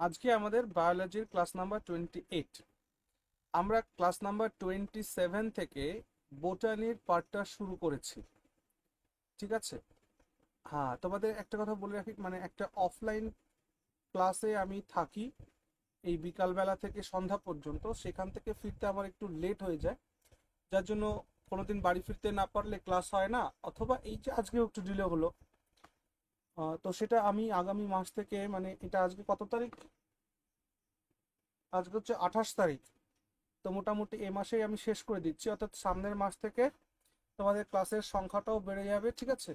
আজকে আমাদের বায়োলজির class number 28। আমরা ক্লাস নাম্বার 27 থেকে বোটানির পার্টটা শুরু করেছি। ঠিক আছে। হ্যাঁ, তোমাদের একটা কথা বলে রাখি, মানে একটা অফলাইন ক্লাসে আমি থাকি এই বিকালবেলা থেকে সন্ধ্যা পর্যন্ত। সেখান থেকে ফিরতে আমার একটু লেট হয়ে যায়, যার জন্য কোনোদিন বাড়ি ফিরতে না পারলে ক্লাস হয় না, অথবা এই যে আজকেও একটু ডিলে হলো। তো সেটা আমি আগামী মাস থেকে, মানে এটা আজকে কত তারিখ? আজকে হচ্ছে 28 তারিখ। তো মোটামুটি এ মাসেই আমি শেষ করে দিচ্ছি, অর্থাৎ সামনের মাস থেকে তোমাদের ক্লাসের সংখ্যাটাও বেড়ে যাবে। ঠিক আছে।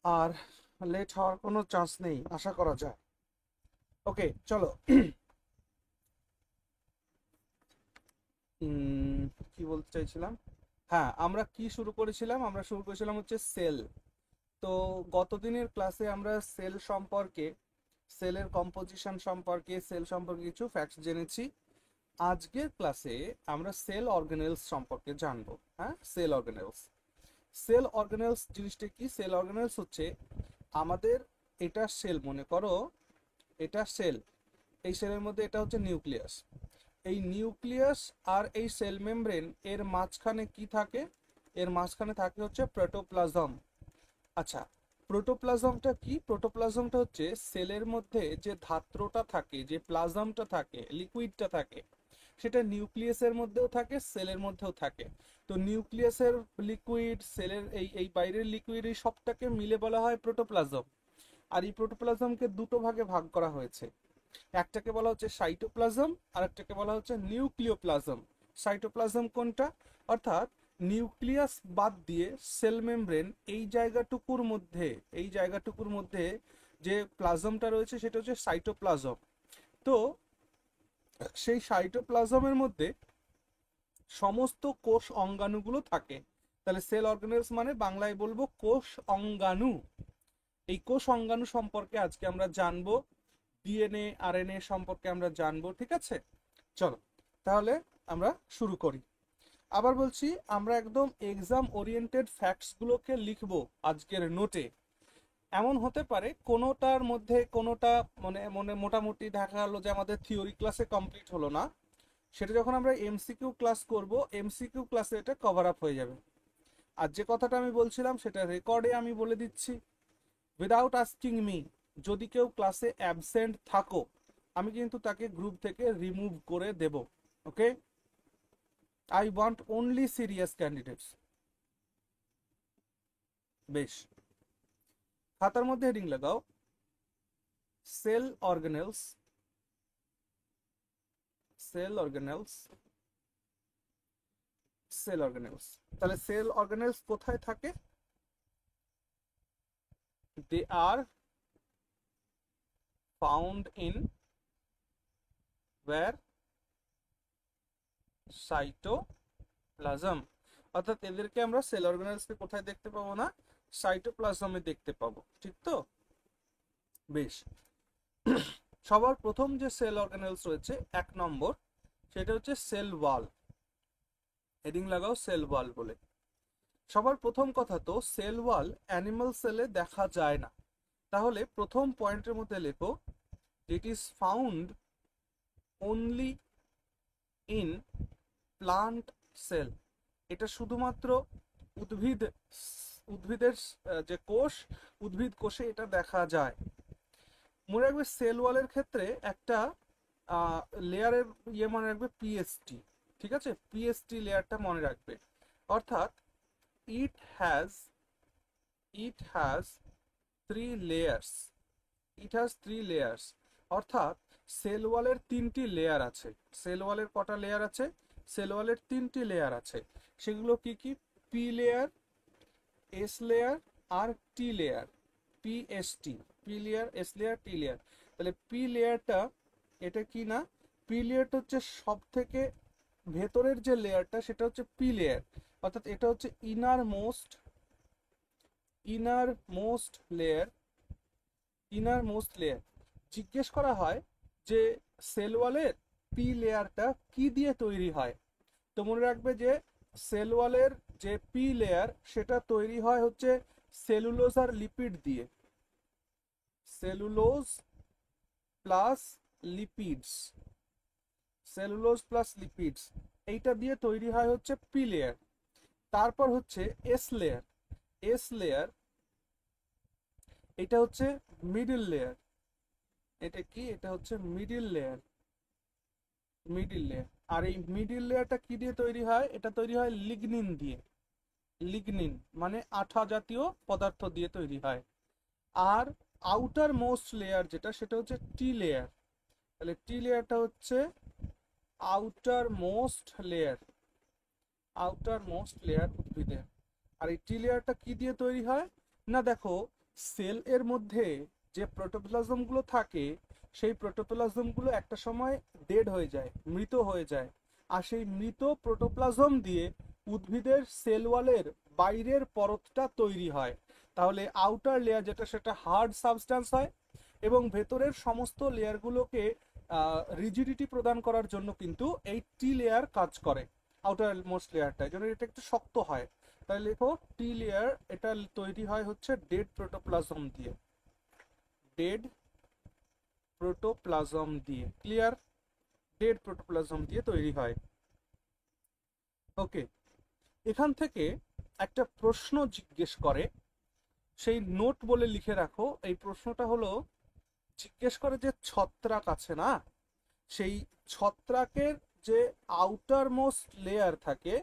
আর লেট হওয়ার কোনো চান্স নেই, আশা করা যায়। ওকে, চলো। কি বলতে চাইছিলাম? হ্যাঁ, আমরা কি শুরু করেছিলাম? আমরা শুরু করেছিলাম হচ্ছে সেল। তো গতদিনের ক্লাসে আমরা সেল সম্পর্কে, সেলের কম্পোজিশন সম্পর্কে, সেল সম্পর্কে কিছু ফ্যাক্টস জেনেছি। আজকের ক্লাসে আমরা সেল অর্গানেলস সম্পর্কে জানবো। হ্যাঁ, সেল অর্গানেলস। সেল অর্গানেলস জিনিসটা কি? সেল অর্গানেলস হচ্ছে আমাদের, এটা সেল মনে করো, এটা সেল। এই সেলের মধ্যে এটা হচ্ছে নিউক্লিয়াস। এই নিউক্লিয়াস আর এই সেল মেমব্রেন এর মাঝখানে কি থাকে? এর মাঝখানে থাকে হচ্ছে প্রোটোপ্লাজম। আচ্ছা, প্রোটোপ্লাজমটা কি? প্রোটোপ্লাজমটা হচ্ছে সেলের মধ্যে যে ধাত্রটা থাকে, যে প্লাজমটা থাকে, লিকুইডটা থাকে, সেটা নিউক্লিয়াসের মধ্যেও থাকে, সেলের মধ্যেও থাকে। তো নিউক্লিয়াসের লিকুইড, সেলের এই এই বাইরের লিকুইড, এই সবটাকে মিলে বলা হয় প্রোটোপ্লাজম। আর এই প্রোটোপ্লাজমকে দুটো ভাগে ভাগ করা হয়েছে। একটাকে বলা হচ্ছে সাইটোপ্লাজম, আর একটাকে বলা হচ্ছে নিউক্লিওপ্লাজম। সাইটোপ্লাজম কোনটা? অর্থাৎ নিউক্লিয়াস বাদ দিয়ে সেল মেমব্রেন এই জায়গাটুকুর মধ্যে যে প্লাজমটা রয়েছে সেটা হচ্ছে সাইটোপ্লাজম। তো সেই সাইটোপ্লাজমের মধ্যে সমস্ত কোষ অঙ্গাণুগুলো থাকে। তাহলে সেল অর্গানেলস মানে বাংলায় বলবো কোষ অঙ্গাণু। এই কোষ অঙ্গাণু সম্পর্কে আজকে আমরা জানবো। ডিএনএ আরএনএ সম্পর্কে আমরা জানবো। ঠিক আছে, চলো তাহলে আমরা শুরু করি। আবার বলছি, আমরা একদম এক্সাম ওরিয়েন্টেড ফ্যাক্টস গুলোকে লিখবো আজকের নোটে। এমন হতে পারে কোনোটার মধ্যে কোনোটা, মানে মনে মোটামুটি দেখা গেলো যে আমাদের থিওরি ক্লাসে কমপ্লিট হলো না, সেটা যখন আমরা এমসিকিউ ক্লাস করব, এমসিকিউ ক্লাসে এটা কভার আপ হয়ে যাবে। আর যে কথাটা আমি বলছিলাম সেটা রেকর্ডে আমি বলে দিচ্ছি, উইদাউট আস্কিং মি। যদি কেউ ক্লাসে অ্যাবসেন্ট থাকো, আমি কিন্তু তাকে গ্রুপ থেকে রিমুভ করে দেব। Okay, I want only serious candidates. বেশ, খাতার মধ্যে হেডিং লাগাও, cell organelles. Cell organelles, cell organelles. তাহলে সেল অর্গানেলস কোথায় থাকে? They are found in where? Cytoplasm. অর্থাৎ এদেরকে আমরা সেল অর্গানেলসকে কোথায় দেখতে পাবো না? সাইটোপ্লাজমে দেখতে পাবো। ঠিক তো? বেশ, সবার প্রথম যে সেল অর্গানেলস রয়েছে 1 নম্বর, সেটা হচ্ছে সেল ওয়াল। হেডিং লাগাও সেল ওয়াল বলে। সবার প্রথম কথা, তো সেল ওয়াল অ্যানিমাল সেলে দেখা যায় না। তাহলে প্রথম পয়েন্টের মধ্যে লেখো, it is found only in plant sell. এটা শুধুমাত্র উদ্ভিদ, উদ্ভিদের যে কোষ, উদ্ভিদ কোষে এটা দেখা যায়। মনে রাখবে সেল ওয়ালের ক্ষেত্রে একটা লেয়ারের মনে রাখবে, পিএসটি। ঠিক আছে, পিএসটি লেয়ারটা মনে রাখবে। অর্থাৎ it has it has 3 layers. It has 3 layers. অর্থাৎ সেল ওয়ালের 3টি লেয়ার আছে। সেল ওয়ালের কটা লেয়ার আছে? সেল ওয়ালের 3টি লেয়ার আছে। সেগুলো কি কি? পি লেয়ার, এস লেয়ার, আর T layer. PST, P layer, S layer, T layer. তাহলে পি লেয়ারটা, এটা কি না, পি লেয়ারটা হচ্ছে সব থেকে ভেতরের যে লেয়ারটা, সেটা হচ্ছে পি লেয়ার। অর্থাৎ এটা হচ্ছে inner most layer. Inner most layer. জিজ্ঞেস করা হয় যে সেল ওয়ালের পি লেয়ারটা কি দিয়ে তৈরি হয়? তো মনে রাখবে যে সেল ওয়ালের যে পি লেয়ার, সেটা তৈরি হয় হচ্ছে সেলুলোজ আর লিপিড দিয়ে। Cellulose plus lipids, cellulose plus lipids, এইটা দিয়ে তৈরি হয় হচ্ছে পি লেয়ার। তারপর হচ্ছে এস লেয়ার। এস লেয়ার এটা হচ্ছে মিডল লেয়ার। এটা কি? এটা হচ্ছে মিডল লেয়ার। Middle layer. আর এই মিডল লেয়ারটা কি দিয়ে তৈরি হয়? এটা তৈরি হয় লিগনিন দিয়ে। লিগনিন মানে আঠা জাতীয় পদার্থ দিয়ে তৈরি হয়। আর আউটার মোস্ট লেয়ার যেটা, সেটা হচ্ছে টি লেয়ার। তাহলে টি লেয়ারটা হচ্ছে outer most layer, outer most layer উদ্ভিদের। আর এই টি লেয়ারটা কি দিয়ে তৈরি হয় না, দেখো সেল এর মধ্যে যে প্রোটোপ্লাজম গুলো থাকে, সেই প্রোটোপ্লাজম গুলো একটা সময় ডেড হয়ে যায়, মৃত হয়ে যায়। আর সেই মৃত প্রোটোপ্লাজম দিয়ে উদ্ভিদের সেল ওয়ালের বাইরের পরতটা তৈরি হয়। তাহলে আউটার লেয়ার যেটা, সেটা হার্ড সাবস্ট্যান্স হয় এবং ভেতরের সমস্ত লেয়ারগুলোকে রিজিডিটি প্রদান করার জন্য কিন্তু এই টি লেয়ার কাজ করে। আউটার মোস্ট লেয়ারটা যেন এটা একটু শক্ত হয়। তাহলে লেখো টি লেয়ার, এটা তৈরি হয় হচ্ছে ডেড প্রোটোপ্লাজম দিয়ে, ডেড প্রোটোপ্লাজম দিয়ে। ক্লিয়ার? ডেড প্রোটোপ্লাজম দিয়ে তৈরি হয়। ওকে, এখান থেকে একটা প্রশ্ন জিজ্ঞেস করে, সেই নোট বলে লিখে রাখো। এই প্রশ্নটা হলো, জিজ্ঞেস করে যে ছত্রাক আছে না, সেই ছত্রাকের যে আউটার মোস্ট লেয়ার থাকে,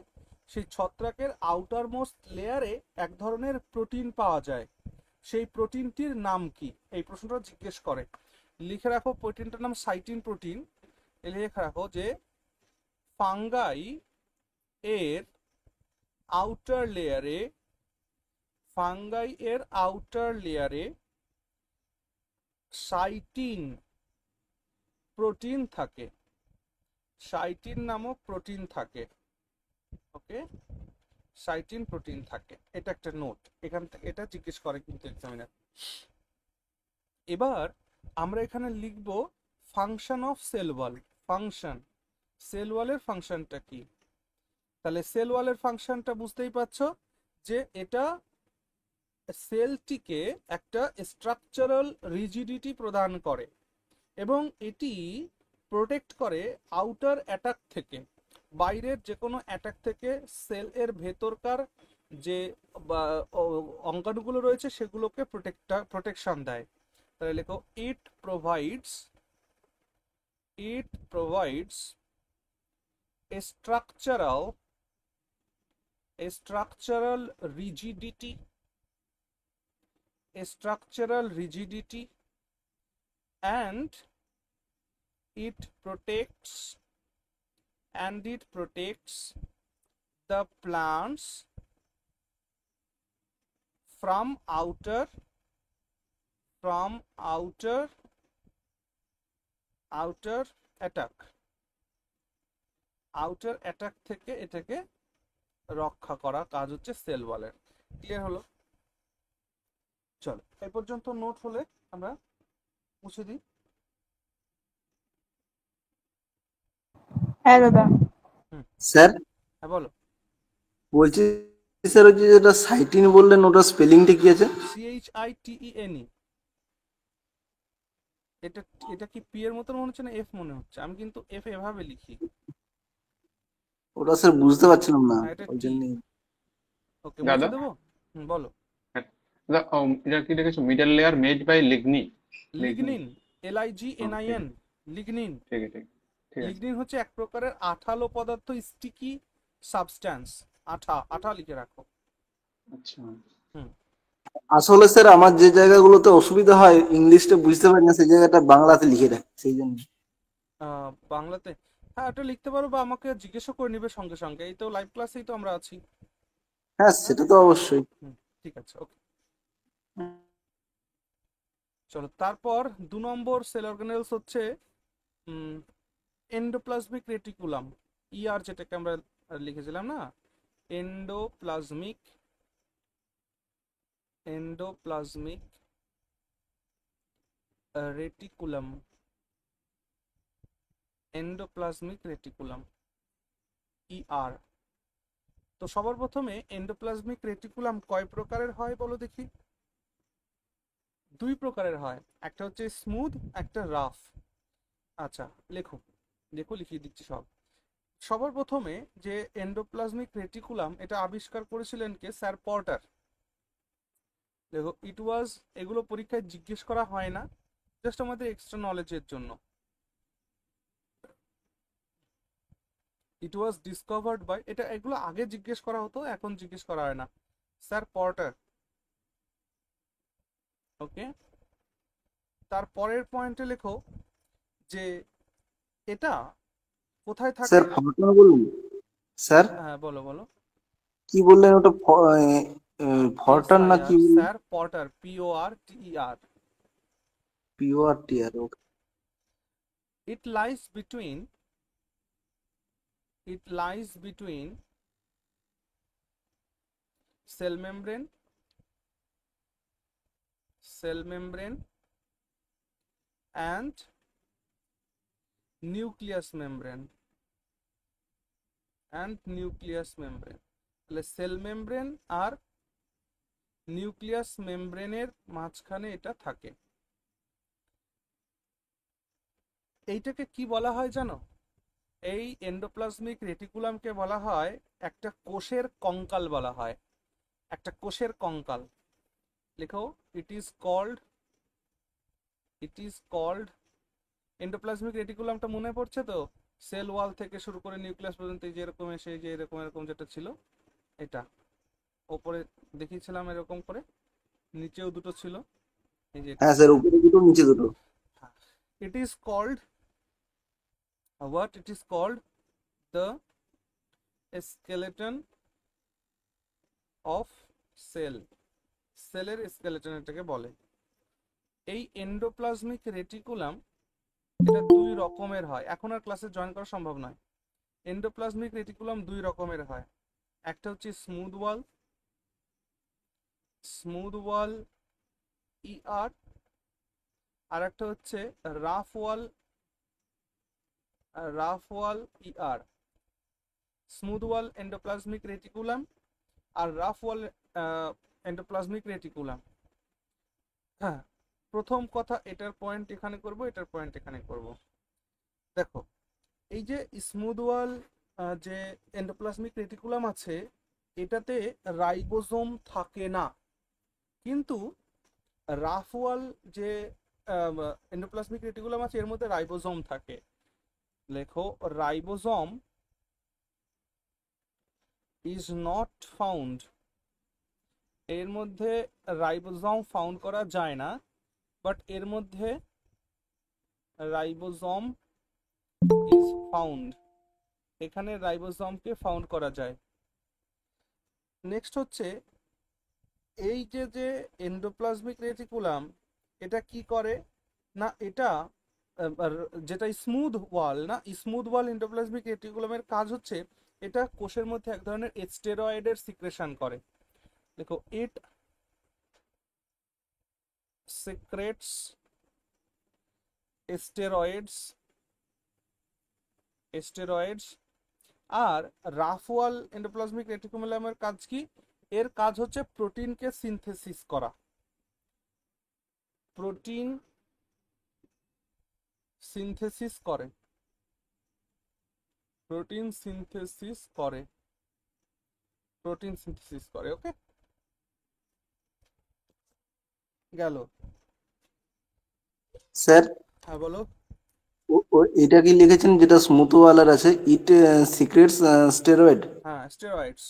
সেই ছত্রাকের আউটার মোস্ট লেয়ারে এক ধরনের প্রোটিন পাওয়া যায়, সেই প্রোটিনটির নাম কি? এই প্রশ্নটা জিজ্ঞেস করে। লিখে রাখো প্রোটিনটার নাম সাইটিন প্রোটিন। লিখে রাখো যে ফাঙ্গাই এর আউটার লেয়ারে, ফাঙ্গাই এর আউটার লেয়ারে সাইটিন প্রোটিন থাকে, সাইটিন নামক প্রোটিন থাকে। ওকে, সাইটিন প্রোটিন থাকে। এটা একটা নোট, এখান থেকে এটা জিজ্ঞেস করে কিন্তু এক্সামিনার। এবার আমরা এখানে লিখব function of cell wall. Function, cell ওয়ালের ফাংশনটা কি? তাহলে সেল ওয়ালের ফাংশনটা বুঝতেই পারছো যে এটা সেলটিকে একটা স্ট্রাকচারাল রিজিডিটি প্রদান করে এবং এটি প্রোটেক্ট করে আউটার অ্যাটাক থেকে, বাইরের যে কোনো অ্যাটাক থেকে সেল এর ভেতরকার যে অঙ্গাণুগুলো রয়েছে সেগুলোকে প্রোটেকশন দেয়। তাহলে লেখো ইট provides structural rigidity, and it protects the plants from outer attack, outer attack থেকে এটাকে রক্ষা করা কাজ হচ্ছে সেল ওয়ালের। ক্লিয়ার হলো? চলো এই পর্যন্ত নোট হলে আমরা মুছে দিই। হ্যাঁ দাদা। স্যার হ্যাঁ বলো। বলছি, স্যার ওই যে যেটা সাইটিন বললেন, ওটা স্পেলিংটা কি আছে? CHITENE। এটা এটা কি পি এর মতন মনে হচ্ছে না এফ মনে হচ্ছে? আমি কিন্তু এফ এভাবে লিখি। ওটা স্যার বুঝতে পারছিলাম না, এটা ওই টি। জন্য। ওকে, দাদা, মুছে দেবো? বলো। দাদা, এটা কি লিখেছো? Middle layer made by lignin. Lignin. Lignin, LIGNIN, lignin. ঠিক আছে, ঠিক আছে। লিগনিন হচ্ছে এক প্রকারের আঠালো পদার্থ, স্টিকি সাবস্ট্যান্স। আঠা লিখে রাখো। আচ্ছা। হুম। আসলে স্যার আমার যে জায়গাগুলোতে অসুবিধা হয় ইংলিশটা বুঝতে পারি না, সেই জায়গাটা বাংলাতে লিখে রাখি, সেই জন্য। বাংলাতে? হ্যাঁ, এটা লিখতে পারো বা আমাকে জিজ্ঞাসা করে নিবে সঙ্গে সঙ্গে। এই তো লাইভ ক্লাসেই তো আমরা আছি। হ্যাঁ, সেটা তো অবশ্যই। ঠিক আছে, ওকে। চলো, তারপর 2 নম্বর সেল অর্গানেলস হচ্ছে এন্ডোপ্লাজমিক রেটিকুলাম, ER, যেটাকে আমরা লিখেছিলাম না, এন্ডোপ্লাজমিক রেটিকুলাম, ER। তো সবার প্রথমে এন্ডোপ্লাজমিক রেটিকুলাম কয় প্রকারের হয় বলো দেখি? 2 প্রকারের হয়, একটা হচ্ছে স্মুথ, একটা রাফ। আচ্ছা, লেখো, লেখো, লিখিয়ে দিচ্ছি সব। সবার প্রথমে যে এন্ডোপ্লাজমিক রেটিকুলাম, এটা আবিষ্কার করেছিলেন কে? Sir porter. দেখো, ইট ওয়াজ, এগুলো পরীক্ষায় জিজ্ঞেস করা হয় না, জাস্ট আমাদের এক্সট্রা নলেজের জন্য। ইট ওয়াজ ডিসকভার্ড বাই, এটা এগুলো আগে জিজ্ঞেস করা হতো, এখন জিজ্ঞেস করা হয় না। Sir porter. ওকে, তার পরের পয়েন্টে লেখো যে এটা কোথায় থাকে। স্যার ফরটান বলুন। স্যার হ্যাঁ, বলো বলো। কি বললেন ওটা? এস ফরটান আই না কি আর, বললেন? Sir porter, PORTER। পিওর টিয়ার, okay. It lies between, it lies between cell membrane, cell membrane and nucleus membrane, and nucleus membrane। তাহলে সেল মেমব্রেন আর নিউক্লিয়াস মেমব্রেনের মাঝখানে এটা থাকে। এইটাকে কি বলা হয় জানো? এই এন্ডোপ্লাজমিক রেটিকুলামকে বলা হয় একটা কোষের কঙ্কাল বলা হয়, একটা কোষের কঙ্কাল। লেখো, it is called, it is called, endoplasmic রেটিকুলামটা মনে পড়ছে তো? সেল ওয়াল থেকে শুরু করে নিউক্লিয়াস পর্যন্ত এই যে এরকম এসে, এই যে এরকম এরকম যেটা ছিল, এটা ওপরে দেখিয়েছিলাম এরকম করে, নিচেও দুটো ছিল, এই যে এটা। হ্যাঁ স্যার, উপরে দুটো নিচে দুটো। It is called, what it is called, the skeleton of cell, সেলের স্কেলেটন এটাকে বলে। এই এন্ডোপ্লাজমিক রেটিকুলাম, এটা দুই রকমের হয়, এখন আর ক্লাসে জয়েন করা সম্ভব নয়। এন্ডোপ্লাজমিক রেটিকুলাম দুই রকমের হয়, একটা হচ্ছে স্মুথ ওয়াল, স্মুথ ওয়াল ER, আর একটা হচ্ছে রাফ ওয়াল, রাফ ওয়াল ER। স্মুথ ওয়াল এন্ডোপ্লাজমিক রেটিকুলাম আর রাফ ওয়াল এন্ডোপ্লাজমিক রেটিকুলাম। হ্যাঁ, প্রথম কথা, এটার পয়েন্ট এখানে করব, এটার পয়েন্ট এখানে করব। দেখো, এই যে স্মুথ ওয়াল যে এন্ডোপ্লাজমিক রেটিকুলাম আছে, এটাতে রাইবোজোম থাকে না, কিন্তু রাফ ওয়াল যে এন্ডোপ্লাজমিক রেটিকুলাম আছে, এর মধ্যে রাইবোজোম থাকে। লেখো, রাইবোজোম ইজ নট ফাউন্ড, এর মধ্যে রাইবোজোম ফাউন্ড করা যায় না, বাট এর মধ্যে রাইবোজোম ইজ ফাউন্ড, এখানে রাইবোজোমকে ফাউন্ড করা যায়। নেক্সট হচ্ছে, এই যে যে এন্ডোপ্লাজমিক রেটিকুলাম, এটা কি করে না, এটা যেটা স্মুথ ওয়াল না, স্মুথ ওয়াল এন্ডোপ্লাজমিক রেটিকুলামের কাজ হচ্ছে এটা কোষের মধ্যে এক ধরনের স্টেরয়েডের সিক্রেশন করে। দেখো, ইট সিক্রেটস স্টেরয়েডস, স্টেরয়েডস। আর রাফ ওয়াল এন্ডোপ্লাজমিক রেটিকুলামের কাজ কি? এর কাজ হচ্ছে প্রোটিনকে সিনথেসিস করা, প্রোটিন সিনথেসিস করে, প্রোটিন সিনথেসিস করে, প্রোটিন সিনথেসিস করে। ওকে, গেল। স্যার হ্যাঁ, বলো। এটা কি লিখেছেন যেটা স্মুথ ওয়ালার আছে, ইট সিক্রেটস স্টেরয়েড? হ্যাঁ, স্টেরয়েডস।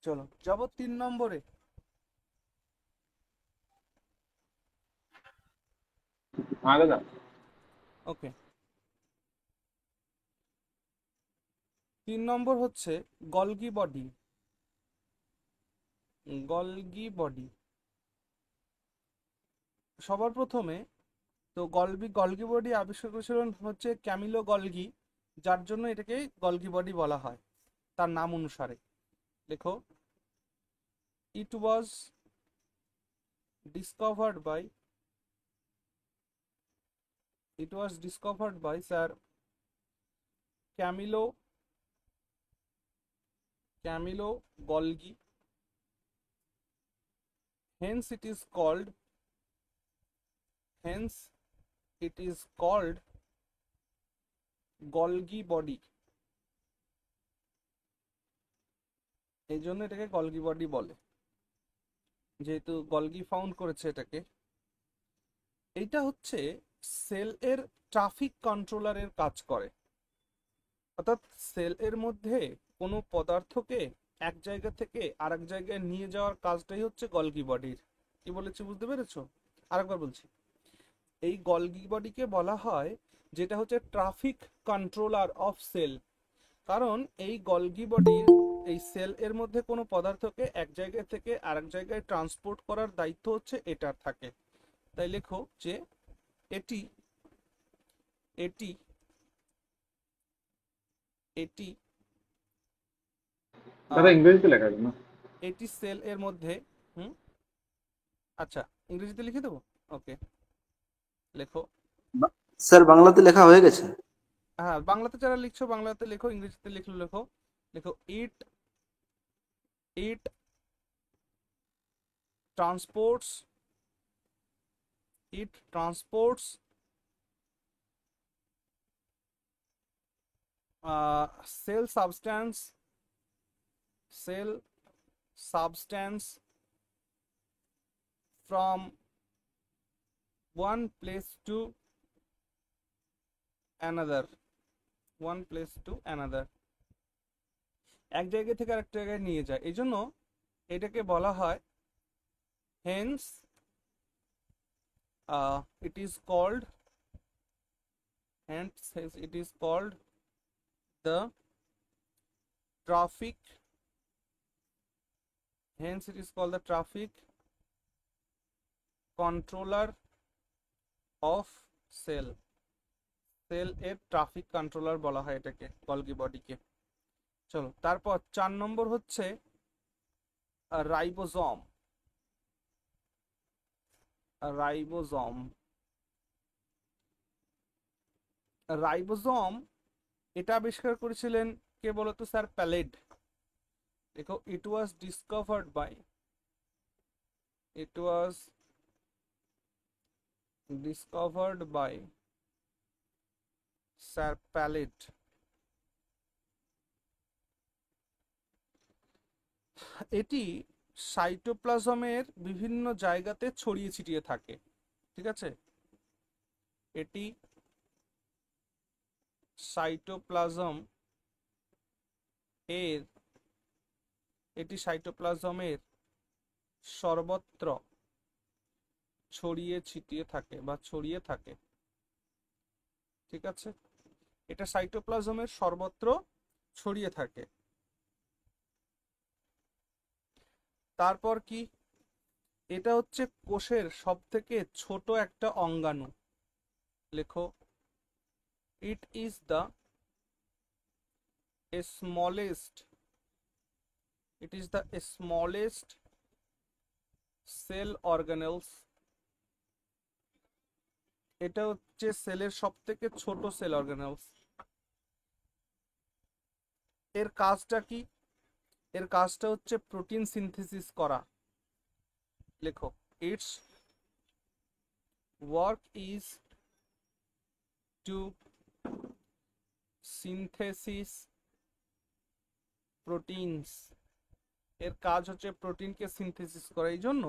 চলো যাবো 3 নম্বরে। হ্যাঁ দাদা। ওকে, 3 নম্বর হচ্ছে গলগি বডি, গলগি বডি। সবার প্রথমে তো গলগি বডি আবিষ্কার করেছিলেন হচ্ছে ক্যামিলো গলগি, যার জন্য এটাকে গলগি বডি বলা হয় তার নাম অনুসারে। লেখো, it was discovered by, it was discovered by Sir Camillo, Camillo Golgi, hence it is called Golgi body। এই জন্য এটাকে গলগি বডি বলে, যেহেতু গলগি ফাউন্ড করেছে এটাকে। এইটা হচ্ছে সেল এর ট্রাফিক কন্ট্রোলারের কাজ করে। অর্থাৎ সেল এর মধ্যে কোনো পদার্থকে এক জায়গা থেকে আরেক জায়গায় নিয়ে যাওয়ার কাজটাই হচ্ছে গলগি বডির। কি বলেছি বুঝতে পেরেছো? আরেকবার বলছি, এই গলগি বডিকে বলা হয় যেটা হচ্ছে ট্রাফিক কন্ট্রোলার অফ সেল। কারণ এই গলগি বডির এই সেল এর মধ্যে কোনো পদার্থকে এক জায়গা থেকে আরেক জায়গায় ট্রান্সপোর্ট করার দায়িত্ব হচ্ছে এটার থাকে। তাই লেখো যে এটি এটি এটি দাদা ইংরেজিতে লেখা আছে না? এটি সেল এর মধ্যে আচ্ছা ইংরেজিতে লিখে দেবো, ওকে লেখো। স্যার বাংলাতে লেখা হয়ে গেছে। হ্যাঁ বাংলাতে যারা লিখছো বাংলাতে লেখো, ইংরেজিতে লিখলে লেখো। লেখো ইট ইট transports cell substance from one place to another, এক জায়গা থেকে আরেক জায়গায় নিয়ে যায়। এই জন্য এটাকে বলা হয় hence it is called the traffic controller of cell। Cell এর ট্রাফিক কন্ট্রোলার বলা হয় এটাকে, গলগি বডিকে। চলো তারপর 4 নম্বর হচ্ছে রাইবোজোম। রাইবোজোম এটা আবিষ্কার করেছিলেন কে বলতো স্যার? প্যালেড। দেখো it was discovered by sir প্যালেড। এটি সাইটোপ্লাজমের বিভিন্ন জায়গাতে ছড়িয়ে ছিটিয়ে থাকে, ঠিক আছে? এটি সাইটোপ্লাজমের সর্বত্র ছড়িয়ে ছিটিয়ে থাকে বা ছড়িয়ে থাকে, ঠিক আছে? এটা সাইটোপ্লাজমের সর্বত্র ছড়িয়ে থাকে। তারপর কি? এটা হচ্ছে কোষের সব থেকে ছোট একটা অঙ্গাণু। লেখো it is the smallest cell organelles। এটা হচ্ছে সেলের সব থেকে ছোট সেল অর্গানেলস। এর কাজটা কি? এর কাজটা হচ্ছে প্রোটিন সিনথেসিস করা। লেখো its work is to synthesis proteins. এর কাজ হচ্ছে প্রোটিনকে সিনথেসিস করা, এই জন্য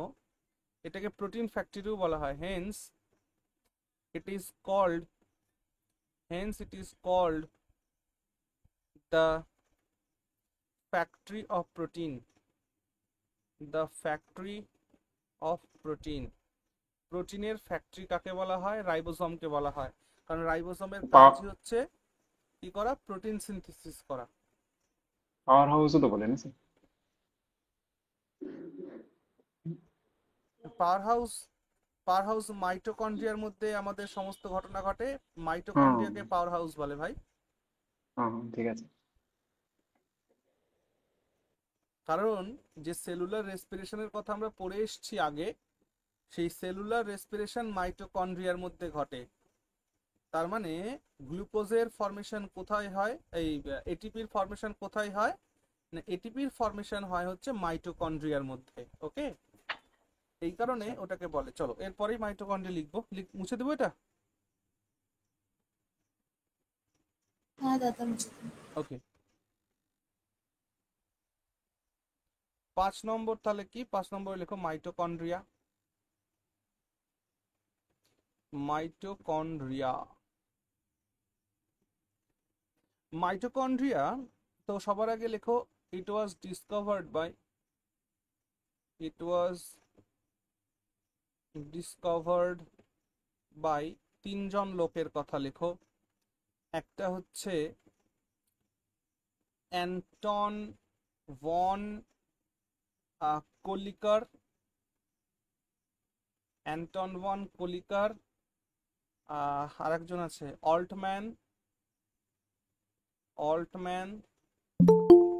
এটাকে প্রোটিন ফ্যাক্টরিও বলা হয়। Hence it is called the factory of protein। প্রোটিনের ফ্যাক্টরি কাকে বলা হয়? রাইবোজোমকে বলা হয়। কারণ রাইবোজোমের কাজই হচ্ছে কি করা? প্রোটিন সিনথেসিস করা। পাওয়ার হাউসও তো বলে না স্যার? পাওয়ার হাউস মাইটোকন্ড্রিয়ার মধ্যে আমাদের সমস্ত ঘটনা ঘটে। মাইটোকন্ড্রিয়াকে পাওয়ার হাউস বলে ভাই। হ্যাঁ ঠিক আছে। কারণ যে সেলুলার রেসপিরেশনের কথা আমরা পড়ে এসেছি আগে, সেই সেলুলার রেসপিরেশন মাইটোকন্ড্রিয়ার মধ্যে ঘটে। তার মানে গ্লুকোজের ফর্মেশন কোথায় হয়? এই এটিপির ফর্মেশন কোথায় হয়? না, এটিপির ফর্মেশন হয় হচ্ছে মাইটোকন্ড্রিয়ার মধ্যে। ওকে, এই কারণে ওটাকে বলে। চলো এরপরেই মাইটোকন্ড্রিয়া লিখবো, মুছে দেবো এটা। হ্যাঁ দাদা মুছে দিন। ওকে, 5 নম্বর তাহলে কি? 5 নম্বরে লেখো মাইটোকন্ড্রিয়া। মাইটোকন্ড্রিয়া, মাইটোকন্ড্রিয়া তো সবার আগে লেখো ইট ওয়াজ ডিসকভার্ড বাই 3 জন লোকের কথা লেখো। একটা হচ্ছে অ্যান্টন ভন কোলিকার, অ্যান্টন ভন কোলিকার, আরেকজন আছে অল্টম্যান,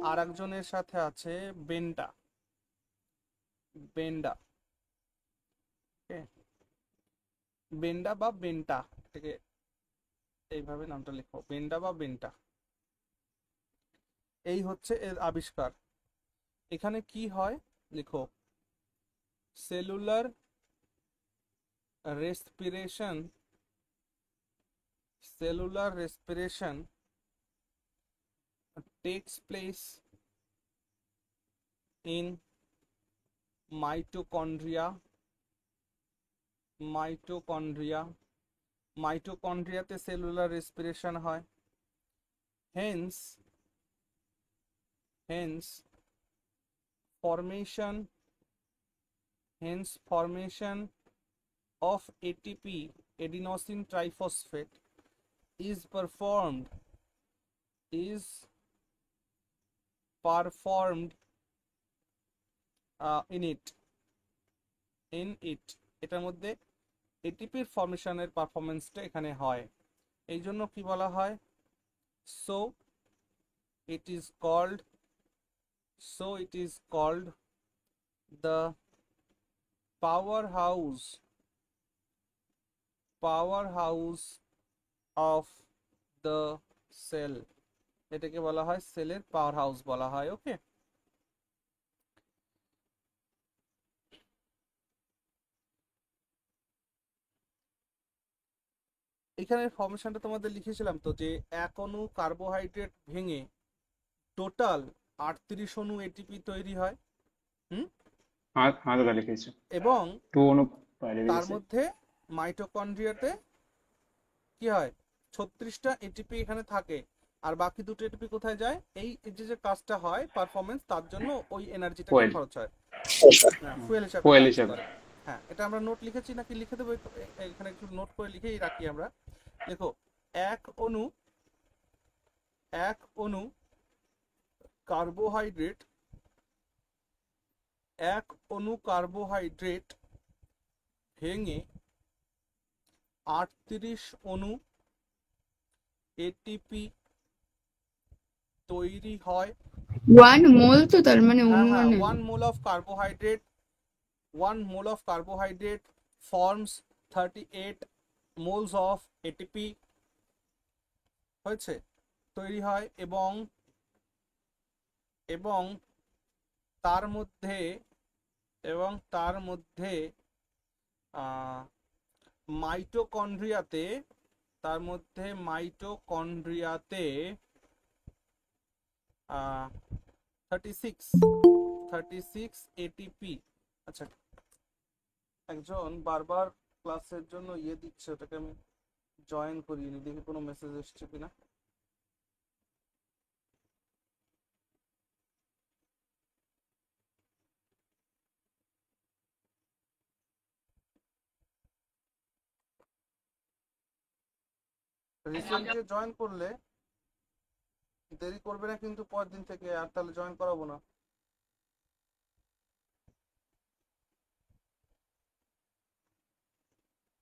আর একজনের সাথে আছে বেন্ডা। বেন্ডা বা বেন্টা, থেকে এইভাবে নামটা লেখো, বেন্ডা বা বেন্টা। এই হচ্ছে এর আবিষ্কার। এখানে কি হয় লিখো, cellular respiration takes place in মাইটোকন্ড্রিয়াতে সেলুলার রেসপিরেশন হয়। Hence formation of ATP, adenosine triphosphate, is performed in it। এটার মধ্যে এটিপির ফর্মেশনের পারফরমেন্সটা এখানে হয়, এই জন্য কি বলা হয়, so it is called the powerhouse of the cell। এটাকে বলা হয় সেলের পাওয়ার হাউস বলা হয়। ওকে, এখানে ফর্মেশনটা তোমাদের লিখেছিলাম তো, যে 1 অণু কার্বোহাইড্রেট ভেঙে টোটাল 38 অণু এটিপি তৈরি হয়। হ্যাঁ হ্যাঁ দাদা লিখেছি। এবং 2 অনু বাইরে তার বেরিয়েছে। মধ্যে মাইটোকন্ড্রিয়াতে কি হয়, 36টা এটিপি এখানে থাকে, আর বাকি 2টো এটিপি কোথায় যায়, এই যে কাজটা হয় পারফরমেন্স, তার জন্য ওই এনার্জিটাকে ফুয়েল খরচ হয়, ফুয়েল হিসাবে ফুয়েল কাজ হিসেবে। করে। হ্যাঁ, এটা আমরা নোট লিখেছি নাকি লিখে দেবো, এখানে একটু নোট করে লিখেই রাখি আমরা। দেখো, এক অণু কার্বোহাইড্রেট ভেঙে 38 অণু এটিপি তৈরি হয়। 1 মোল তো তার মানে হ্যাঁ হ্যাঁ, অনুমানে 1 mole of carbohydrate forms 38 moles of ATP হয়েছে, তৈরি হয়। এবং তার মধ্যে মাইটোকন্ড্রিয়াতে 36 এটিপি। আচ্ছা, একজন বারবার ক্লাসের জন্য দিচ্ছে, ওটাকে আমি জয়েন করিয়ে নি, দেখি কোনো মেসেজ এসছে কিনা। রিসেন্টলি জয়েন করলে দেরি করবে না কিন্তু পরের দিন থেকে, আর তাহলে জয়েন করাবো না।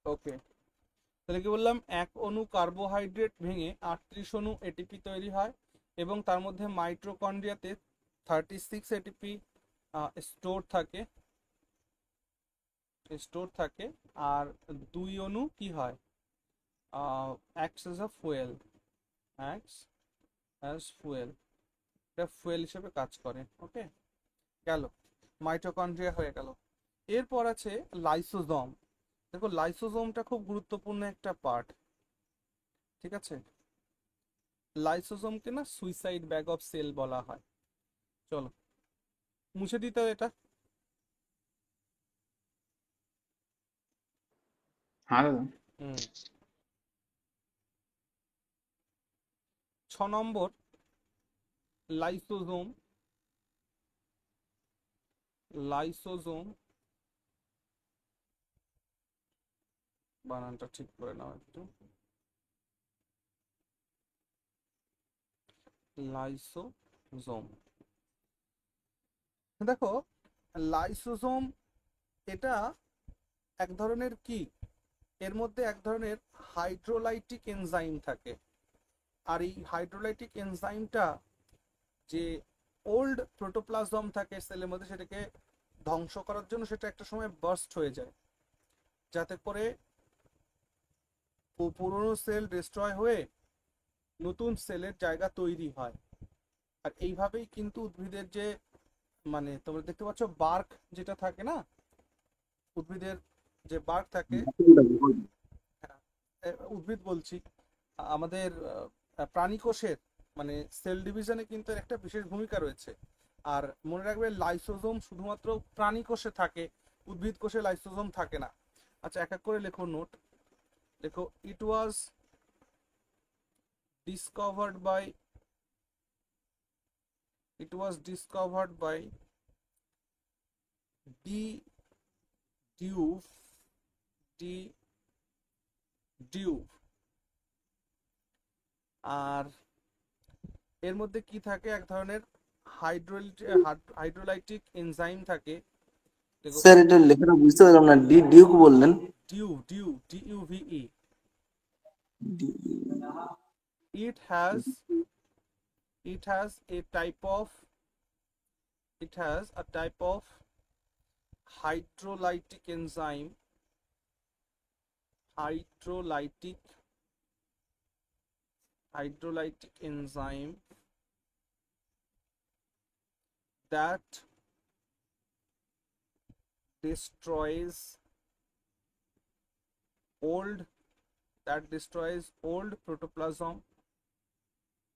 ওকে, তাহলে কি বললাম, 1 অণু কার্বোহাইড্রেট ভেঙে 38 অণু এটিপি তৈরি হয়, এবং তার মধ্যে মাইটোকন্ড্রিয়াতে 36 এটিপি স্টোর থাকে, আর 2 অণু কি হয়, acts as a fuel, এটা ফুয়েল হিসেবে কাজ করে। ওকে, গেল, মাইটোকন্ড্রিয়া হয়ে গেল। এরপর আছে লাইসোজোম। দেখো লাইসোজোমটা খুব গুরুত্বপূর্ণ একটা পার্ট, ঠিক আছে। লাইসোজোমকে না সুইসাইড ব্যাগ অফ সেল বলা হয়। চলো মুছে দিতে হবে এটা। হ্যাঁ দাদা। হুম। 6 নম্বর লাইসোজোম। লাইসোজোম বানানটা ঠিক করে নাও একটু। লাইসোজোম, দেখো লাইসোজোম এটা এক ধরনের কি, এর মধ্যে এক ধরনের হাইড্রোলাইটিক এনজাইম থাকে। আর এই হাইড্রোলাইটিক এনজাইমটা যে ওল্ড প্রোটোপ্লাজম থাকে সেলের মধ্যে সেটাকে ধ্বংস করার জন্য সেটা একটা সময় বার্স্ট হয়ে যায়, যাতে করে পুরনো সেল ডিস্ট্রয় হয়ে নতুন সেলের জায়গা তৈরি হয়। আর এইভাবেই কিন্তু উদ্ভিদের যে মানে তোমরা দেখতে পাচ্ছ বার্ক যেটা থাকে না, উদ্ভিদের যে বার্ক থাকে, উদ্ভিদ বলছি, আমাদের প্রাণী কোষের মানে সেল ডিভিশনে কিন্তু এর একটা বিশেষ ভূমিকা রয়েছে। আর মনে রাখবে লাইসোজোম শুধুমাত্র প্রাণী কোষে থাকে, উদ্ভিদ কোষে লাইসোজোম থাকে না। আচ্ছা এক এক করে লেখো নোট। দেখো it was discovered by de Duve de Duve. আর এর মধ্যে কি থাকে, এক ধরনের হাইড্রোলাইটিক এনজাইম থাকে। দেখো স্যার এটা লেখাটা বুঝতে পারলাম না, ডি ডিউক বললেন? ডিউভিই। it has it has a type of it has a type of hydrolytic enzyme, hydrolytic enzyme that destroys old protoplasm,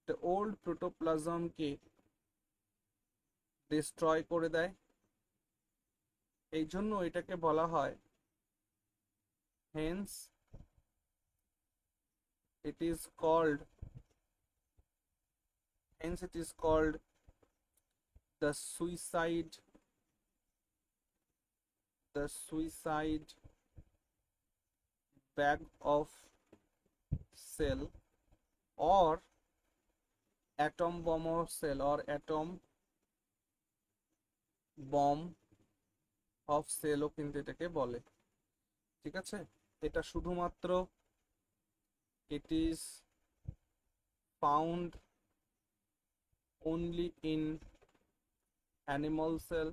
the old protoplasm K destroy করে দেয়। এই জন্য এটাকে বলা হয়, hence it is called the suicide bag of cell or atom bomb of cell or atom bomb of cell ও কিন্তু এটাকে বলে, ঠিক আছে। এটা শুধুমাত্র it is found only in animal cell,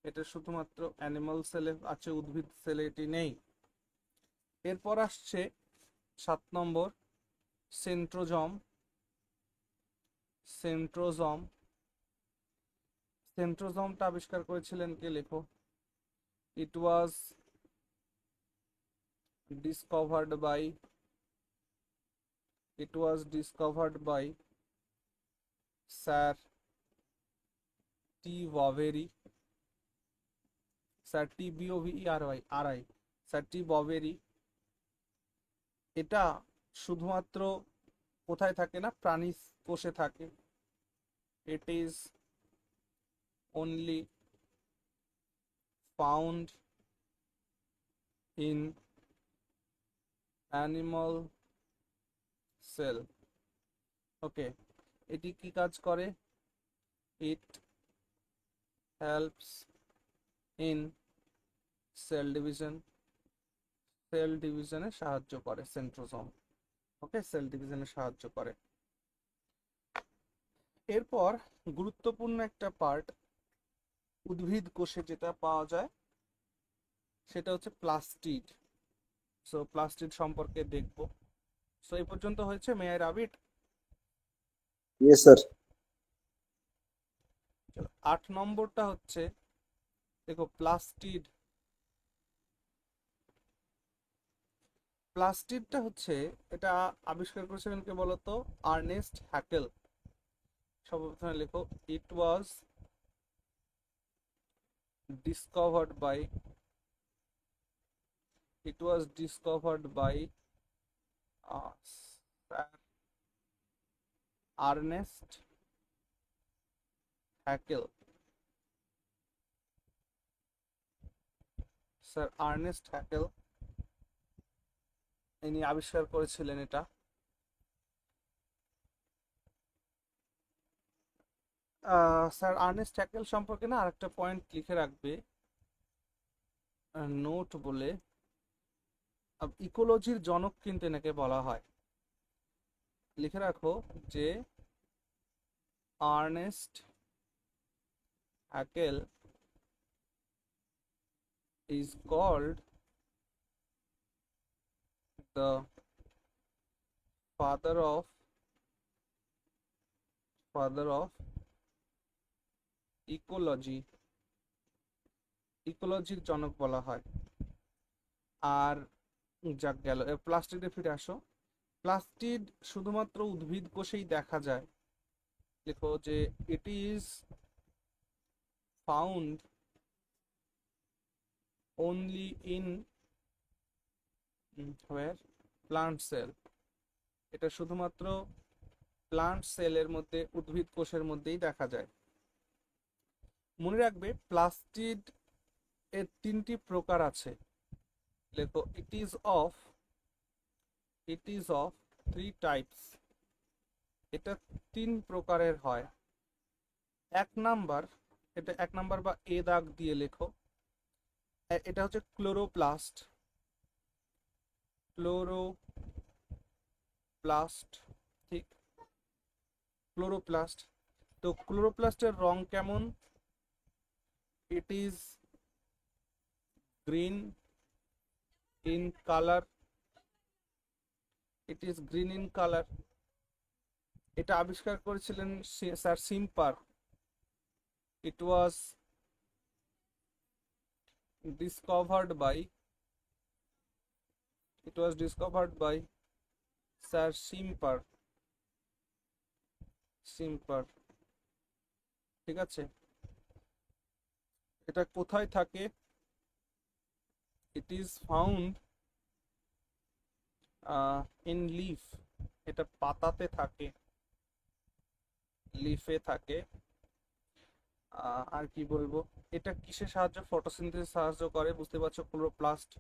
এটা শুধুমাত্র অ্যানিমাল সেলে আছে, উদ্ভিদ সেলে এটি নেই। এরপর আসছে 7 নম্বর সেন্ট্রোজম। সেন্ট্রোজমটা আবিষ্কার করেছিলেন কে, লেখো। It was discovered by Sir T Boveri, Sir T Boveri Sir T Boveri. এটা শুধুমাত্র কোথায় থাকে না, প্রাণী কোষে থাকে। it is only found in animal cell, ওকে। এটি কি কাজ করে, it helps in cell ডিভিশনে সাহায্য করে সেন্ট্রোজোম, ওকে, সেল ডিভিশনে সাহায্য করে। এরপর গুরুত্বপূর্ণ একটা পার্ট উদ্ভিদ কোষে যেটা পাওয়া যায় সেটা হচ্ছে প্লাস্টিড। সো প্লাস্টিড সম্পর্কে দেখব। সো এই পর্যন্ত হয়েছে, may I rabbit. Yes sir. 8 নম্বরটা হচ্ছে দেখো প্লাস্টিড, প্লাস্টিডটা হচ্ছে, এটা আবিষ্কার করেছিলেন কে বলতো? Ernest Haeckel. সর্বপ্রথমে লেখো, it was discovered by, it was discovered by Sir Ernest Haeckel. Sir Ernest Haeckel ইনি আবিষ্কার করেছিলেন এটা। স্যার আর্নেস্ট হ্যাকেল সম্পর্কে না আরেকটা পয়েন্ট লিখে রাখবে নোট বলে, ইকোলজির জনক কিন্তু এনাকে বলা হয়। লিখে রাখো যে Ernest Haeckel is called the father of ecology, ইকোলজির জনক বলা হয়। আর যাক গেল, প্লাস্টিডে ফিরে আসো। প্লাস্টিড শুধুমাত্র উদ্ভিদ কোষেই দেখা যায়। দেখো যে ইট is found only in where plant sell, এটা শুধুমাত্র প্লান্ট সেলের মধ্যে, উদ্ভিদ কোষের মধ্যেই দেখা যায়। মনে রাখবে প্লাস্টিড এর তিনটি প্রকার আছে। লেখো, it is of three types, এটা তিন প্রকারের হয়। এক নাম্বার, এটা এক নাম্বার বা এ দাগ দিয়ে লেখো, এটা হচ্ছে ক্লোরোপ্লাস্ট, ঠিক, ক্লোরোপ্লাস্ট। তো ক্লোরোপ্লাস্টের রং কেমন? It is green in colour, এটা আবিষ্কার করেছিলেন Sir Schimper. It was discovered by Sir Simper, ঠিক আছে। এটা কোথায় থাকে? It is found in leaf, এটা পাতাতে থাকে, লিফে থাকে। আর কি বলবো, এটা কিসে সাহায্য, ফটোসিনথেসিসে সাহায্য করে, বুঝতে পারছো? Chloroplast,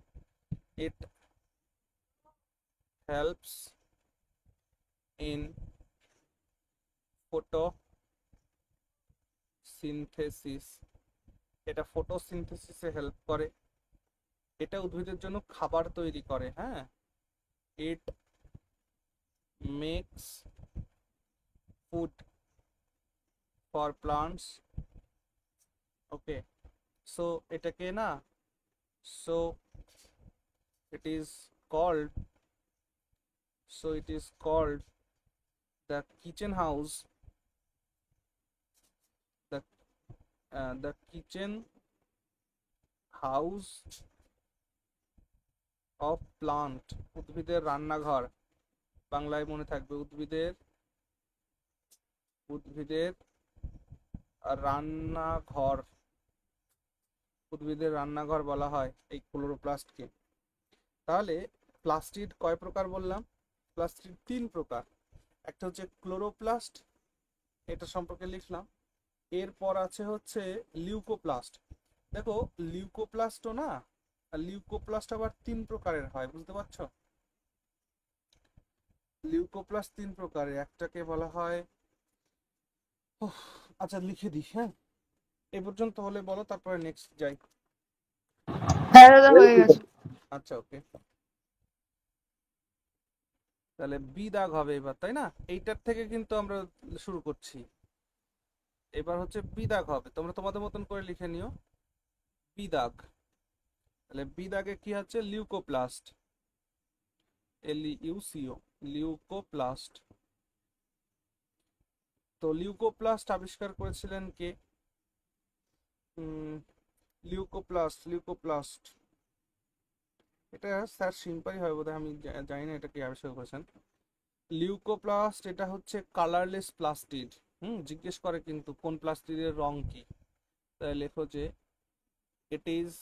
it helps in photosynthesis, এটা ফটোসিনথেসিসে হেল্প করে। এটা উদ্ভিদের জন্য খাবার তৈরি করে। হ্যাঁ, it makes food for plants. Okay, so এটাকে না, so it is called the kitchen house, the kitchen house of plant, উদ্ভিদের রান্নাঘর, বাংলায় মনে থাকবে, উদ্ভিদের রান্নাঘর, উদ্ভিদের রান্নাঘর বলা হয় এই ক্লোরোপ্লাস্টকে। তাহলে প্লাস্টিড কয় প্রকার বললাম? প্লাস্টিড তিন প্রকার। একটা হচ্ছে ক্লোরোপ্লাস্ট, এটা সম্পর্কে লিখলাম। এরপর আছে হচ্ছে লিউকোপ্লাস্ট। দেখো লিউকোপ্লাস্টও না, লিউকোপ্লাস্ট আবার তিন প্রকারের হয়, বুঝতে পারছো? লিউকোপ্লাস্ট তিন প্রকারের, একটাকে বলা হয়, আচ্ছা লিখে দিই। হ্যাঁ, এই পর্যন্ত হলে বলো, তারপরে নেক্সট যাই। হ্যাঁ দাদা হয়ে গেছে। আচ্ছা ওকে, তাহলে বি দাগ হবে এবার, তাই না? এইটার থেকে কিন্তু আমরা শুরু করছি, এবার হচ্ছে বি দাগ হবে। তোমরা তোমাদের মতন করে লিখে নিও বি দাগ। তাহলে বি দাগে কি হচ্ছে? Leucoplast, LEUCO, leucoplast. তো লিউকোপ্লাস্ট আবিষ্কার করেছিলেন কে? লিউকোপ্লাস্ট এটা স্যার সিম্পলই হয় বোধহয়, আমি জানি না এটা কি আবিষ্কার করেছেন। লিউকোপ্লাস্ট এটা হচ্ছে কালারলেস প্লাস্টিড। জিজ্ঞেস করে কিন্তু কোন প্লাস্টিডের রং কি, তাই লেখো যে ইট ইজ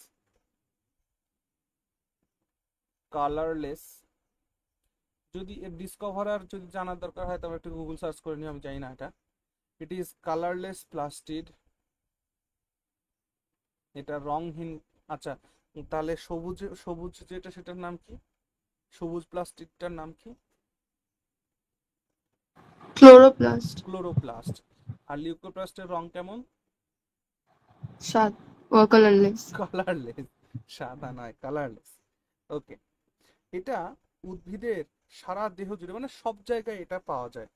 কালারলেস। যদি এর ডিসকভারার যদি জানার দরকার হয় তবে একটু গুগল সার্চ করে নিও, আমি জানি না এটা। ইট ইজ কালারলেস প্লাস্টিড, এটা রংহীন। আচ্ছা, তাহলে সবুজ সবুজ যেটা সেটার নাম কি? সবুজ প্লাস্টিকটার নাম কি? ক্লোরোপ্লাস্ট। ক্লোরোপ্লাস্ট। আর লিউকোপ্লাস্টের রং কেমন? সাদ ও কালারলেস। কালারলেস, সাদা নয়, কালারলেস। ওকে, এটা উদ্ভিদের সারা দেহ জুড়ে মানে সব জায়গায় এটা পাওয়া যায়।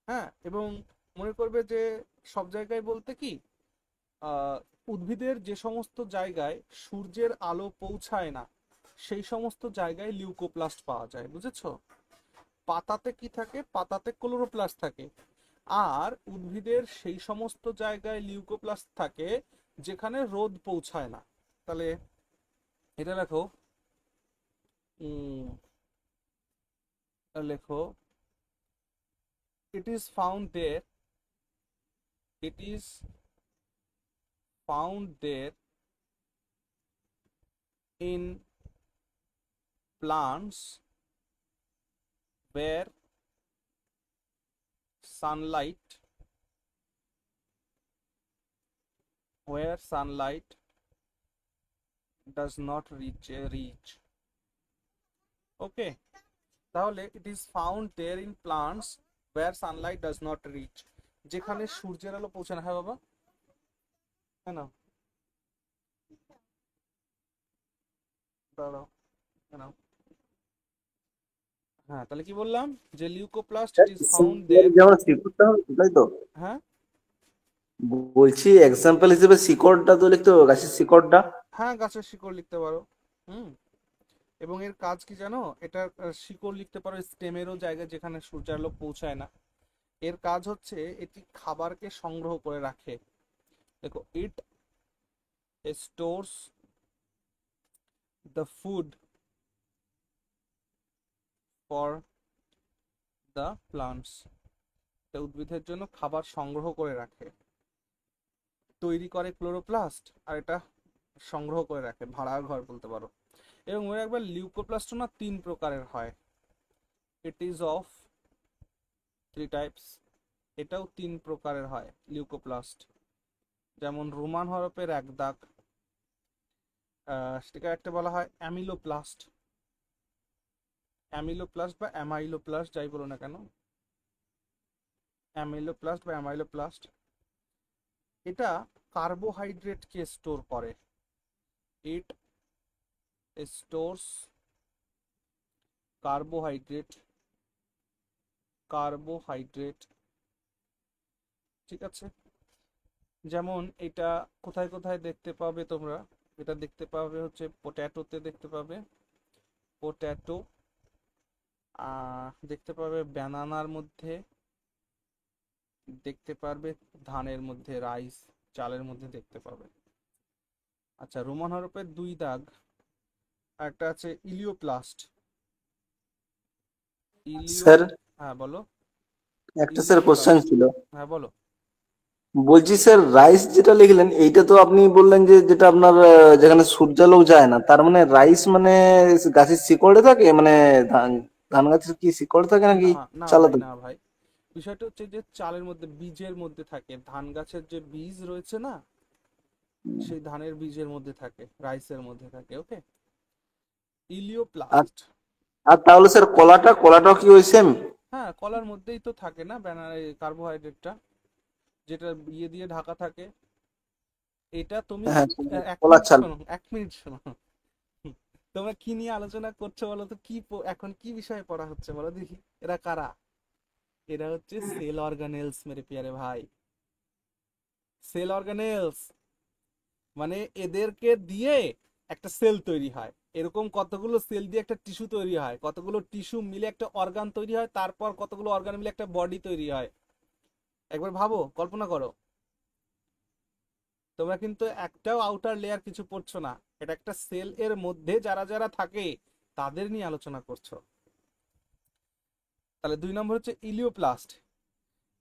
হ্যাঁ, এবং মনে করবে যে সব জায়গায় বলতে কি, আহ, উদ্ভিদের যে সমস্ত জায়গায় সূর্যের আলো পৌঁছায় না সেই সমস্ত জায়গায় লিউকোপ্লাস্ট পাওয়া যায়, বুঝেছো? পাতাতে কি থাকে? পাতাতে ক্লোরোপ্লাস্ট থাকে। আর উদ্ভিদের সেই সমস্ত জায়গায় লিউকোপ্লাস্ট থাকে যেখানে রোদ পৌঁছায় না। তাহলে এটা লেখো, লেখো it is found there, it is found there in plants where sunlight does not reach. Okay, তাহলে it is found there in plants where sunlight does not reach, যেখানে সূর্যের আলো পৌঁছে না। হ্যাঁ বাবা, হ্যাঁ না, দাঁড়াও, হ্যাঁ। হ্যাঁ, তাহলে কি বললাম যে লিউকোপ্লাস্ট ইট ইজ ফাউন্ড দেয়ার। যেমন শিকড়টা হয় তাই তো? হ্যাঁ বলছি এক্সাম্পল হিসেবে শিকড়টা তো লিখতে হবে, গাছের শিকড়টা। হ্যাঁ, গাছের শিকড় লিখতে পারো। হুম, এবং এর কাজ কি জানো? এটা শিকড় লিখতে পারো স্টেমেরও জায়গায় যেখানে সূর্যালো পৌঁছায় না। এর কাজ হচ্ছে এটি খাবারকে সংগ্রহ করে রাখে। দেখো, it stores the food for the plants, এটা উদ্ভিদের জন্য খাবার সংগ্রহ করে রাখে। তৈরি করে ক্লোরোপ্লাস্ট, আর এটা সংগ্রহ করে রাখে, ভাড়ার ঘর বলতে পারো। এবং মনে রাখবে লিউকোপ্লাস্ট না 3 প্রকারের হয়। ইট ইজ অফ 3 টাইপস, এটাও 3 প্রকারের হয় লিউকোপ্লাস্ট। যেমন রোমান হরফের 1 দাগ, সেটাকে একটা বলা হয় অ্যামিলোপ্লাস্ট। অ্যামিলোপ্লাস্ট বা অ্যামাইলোপ্লাস্ট যাই বলো না কেন, অ্যামিলোপ্লাস্ট বা অ্যামাইলোপ্লাস্ট। এটা কার্বোহাইড্রেটকে স্টোর করে। ইট স্টোরস কার্বোহাইড্রেট, ঠিক আছে? যেমন এটা কোথায় কোথায় দেখতে পাবে তোমরা? এটা দেখতে পাবে হচ্ছে পটেটোতে দেখতে পাবে, পটেটো। দেখতে পাবে ব্যানানার মধ্যে, দেখতে পারবে ধানের মধ্যে, রাইস চালের মধ্যে দেখতে পাবে। আচ্ছা, রোমান হরফের 2 দাগ, একটা আছে ইলিওপ্লাস্ট। স্যার হ্যাঁ বলো। একটা স্যার কোশ্চেন ছিল, হ্যাঁ বলো। বলছি স্যার রাইস যেটা লিখলেন এইটা তো আপনি বললেন যে যেটা আপনার যেখানে সূর্যালো যায় না, তার মানে রাইস মানে গাছের শিকড়ে থাকে, মানে ধান ধান গাছের কি শিকড়ে থাকে না নাকি না ভাই, চালাতে? না ভাই, বিষয়টা হচ্ছে যে চালের মধ্যে, বীজের মধ্যে থাকে। ধান গাছের যে বীজ রয়েছে না, সেই ধানের বীজের মধ্যে থাকে, রাইসের মধ্যে থাকে। ওকে, আর ইলিওপ্লাস্ট। আর তাহলে স্যার কলাটাও কি ওই সেম? হ্যাঁ, কলার মধ্যেই তো থাকে না কার্বোহাইড্রেটটা, যেটা ইয়ে দিয়ে ঢাকা থাকে। এটা তুমি হ্যাঁ, এক কলার মিনিট চাল। শোনো, 1 মিনিট শোনো। তোমরা কি নিয়ে আলোচনা করছো বলো তো? এখন কি বিষয়ে পড়া হচ্ছে বলো দেখি? এরা কারা? এরা হচ্ছে সেল অর্গানেলস মেরে প্যারে ভাই। সেল অর্গানেলস মানে এদেরকে দিয়ে একটা সেল তৈরি হয়। এরকম কতগুলো সেল দিয়ে একটা টিস্যু তৈরি হয়, কতগুলো টিস্যু মিলে একটা অর্গান তৈরি হয়, তারপর কতগুলো অর্গান মিলে একটা বডি তৈরি হয়। একবার ভাবো, কল্পনা করো। তোমরা কিন্তু একটাও আউটার লেয়ার কিছু পড়ছো না, এটা একটা সেল এর মধ্যে যারা যারা থাকে তাদের নিয়ে আলোচনা করছো। তাহলে 2 নম্বর হচ্ছে ইলিওপ্লাস্ট।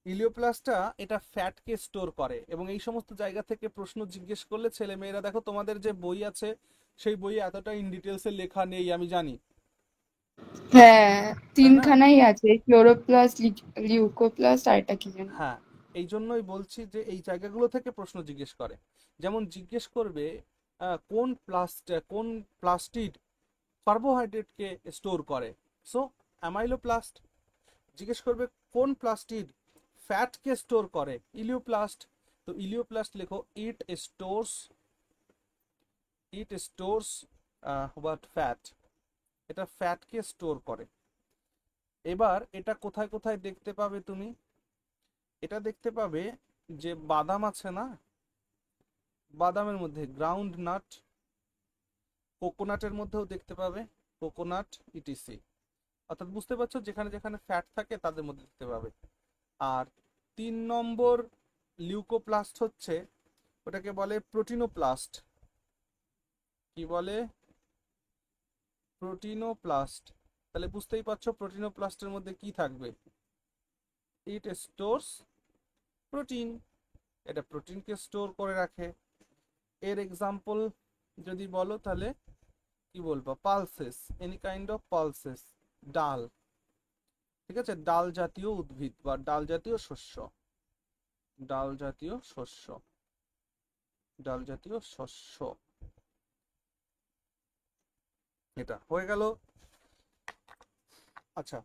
ইলিওপ্লাস্টটা এটা ফ্যাটকে স্টোর করে, এবং এই সমস্ত জায়গা থেকে প্রশ্ন জিজ্ঞেস করলে ছেলে মেয়েরা, দেখো তোমাদের যে বই আছে সেই বইয়ে এতটা ইন ডিটেলসে লেখা নেই আমি জানি, হ্যাঁ, তাই না? তিনখানাই আছে, ক্লোরোপ্লাস্ট, লিউকোপ্লাস্ট আর এটা কি জানি। হ্যাঁ, এই জন্যই বলছি যে এই জায়গাগুলো থেকে প্রশ্ন জিজ্ঞেস করে। যেমন জিজ্ঞেস করবে কোন প্লাস্টিড কার্বোহাইড্রেটকে স্টোর করে, সো অ্যামাইলোপ্লাস্ট। জিজ্ঞেস করবে কোন প্লাস্টিড ফ্যাটকে স্টোর করে, ইলিওপ্লাস্ট। তো ইলিওপ্লাস্ট লেখো, ইট স্টোরস হোয়াট ফ্যাট, এটা ফ্যাটকে স্টোর করে। এবার এটা কোথায় কোথায় দেখতে পাবে তুমি? এটা দেখতে পাবে যে বাদাম আছে না, বাদামের মধ্যে গ্রাউন্ড নাট, কোকোনাটের মধ্যেও দেখতে পাবে, কোকোনাট ইটিসি। অর্থাৎ বুঝতে পারছো, যেখানে যেখানে ফ্যাট থাকে তাদের মধ্যে দেখতে পাবে। আর 3 নম্বর লিউকোপ্লাস্ট হচ্ছে, ওটাকে বলে প্রোটিনোপ্লাস্ট। কি বলে? প্রোটিনোপ্লাস্ট। তাহলে বুঝতেই পারছো প্রোটিনোপ্লাস্টের মধ্যে কি থাকবে, ইট স্টোরস প্রোটিন, এটা প্রোটিনকে স্টোর করে রাখে। এর এক্সাম্পল যদি বলো তাহলে কি বলবো, pulses, any kind of pulses, ডাল, ঠিক আছে, ডাল জাতীয় উদ্ভিদ বা ডাল জাতীয় শস্য, ডাল জাতীয় শস্য, ডাল জাতীয় শস্য। এটা হয়ে গেল। আচ্ছা,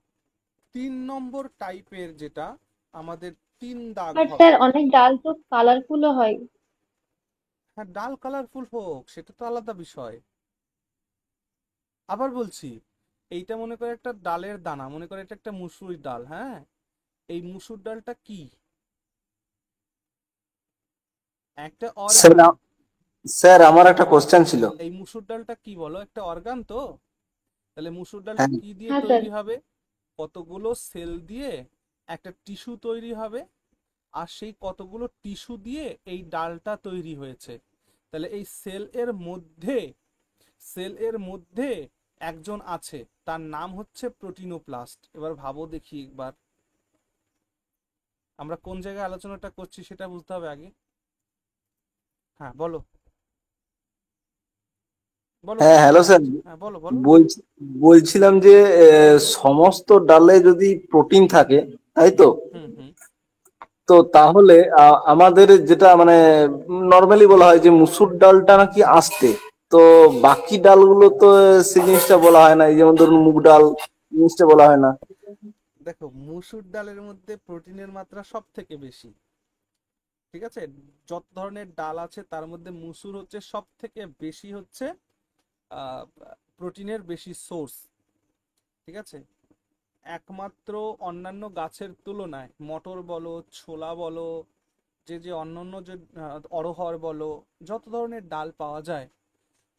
3 নম্বর টাইপের যেটা আমাদের 3 দাগ বাট হবে। স্যার অনেক ডাল তো কালারফুলও হয়। হ্যাঁ, ডাল কালারফুল হোক সেটা তো আলাদা বিষয়। আবার বলছি, এইটা মনে করে একটা ডালের দানা, মনে করে এটা একটা মুসুরির ডাল, হ্যাঁ, এই মুসুর ডালটা কি? একটা স্যার অর্গান। স্যার আমার একটা কোশ্চেন ছিল। এই মুসুর ডালটা কি বলো, একটা অর্গান তো? তাহলে মুসুর ডালটা হ্যাঁ কি দিয়ে হ্যাঁ স্যার। তৈরি হবে? কতগুলো সেল দিয়ে একটা টিস্যু তৈরি হবে, আর সেই কতগুলো টিস্যু দিয়ে এই ডালটা তৈরি হয়েছে। তাহলে এই সেল এর মধ্যে একজন আছে, তার নাম হচ্ছে প্রোটিনোপ্লাস্ট। এবার ভাবো দেখি একবার, আমরা কোন জায়গায় আলোচনাটা করছি সেটা বুঝতে হবে আগে। হ্যাঁ বলো, বলো হ্যাঁ, বুঝতে হ্যালো পেরে স্যার। গেছি, হ্যাঁ বলো বলো। বলছি বলছিলাম যে সমস্ত ডালে যদি প্রোটিন থাকে, তাই তো? হুম হুম। তো তাহলে আমাদের যেটা মানে নর্মালি বলা হয় যে মুসুর ডালটা নাকি আস্তে, তো বাকি ডালগুলো তো সেই জিনিসটা বলা হয় না, এই যেমন ধরুন মুগ ডাল জিনিসটা বলা হয় না। দেখো, মুসুর ডালের মধ্যে প্রোটিনের মাত্রা সব থেকে বেশি, ঠিক আছে? যত ধরনের ডাল আছে তার মধ্যে মুসুর হচ্ছে সব থেকে বেশি, হচ্ছে আহ, প্রোটিনের বেশি সোর্স, ঠিক আছে? একমাত্র অন্যান্য গাছের তুলনায় মটর বলো, ছোলা বলো, যে যে অন্যান্য যে অড়হর বলো, যত ধরনের ডাল পাওয়া যায়,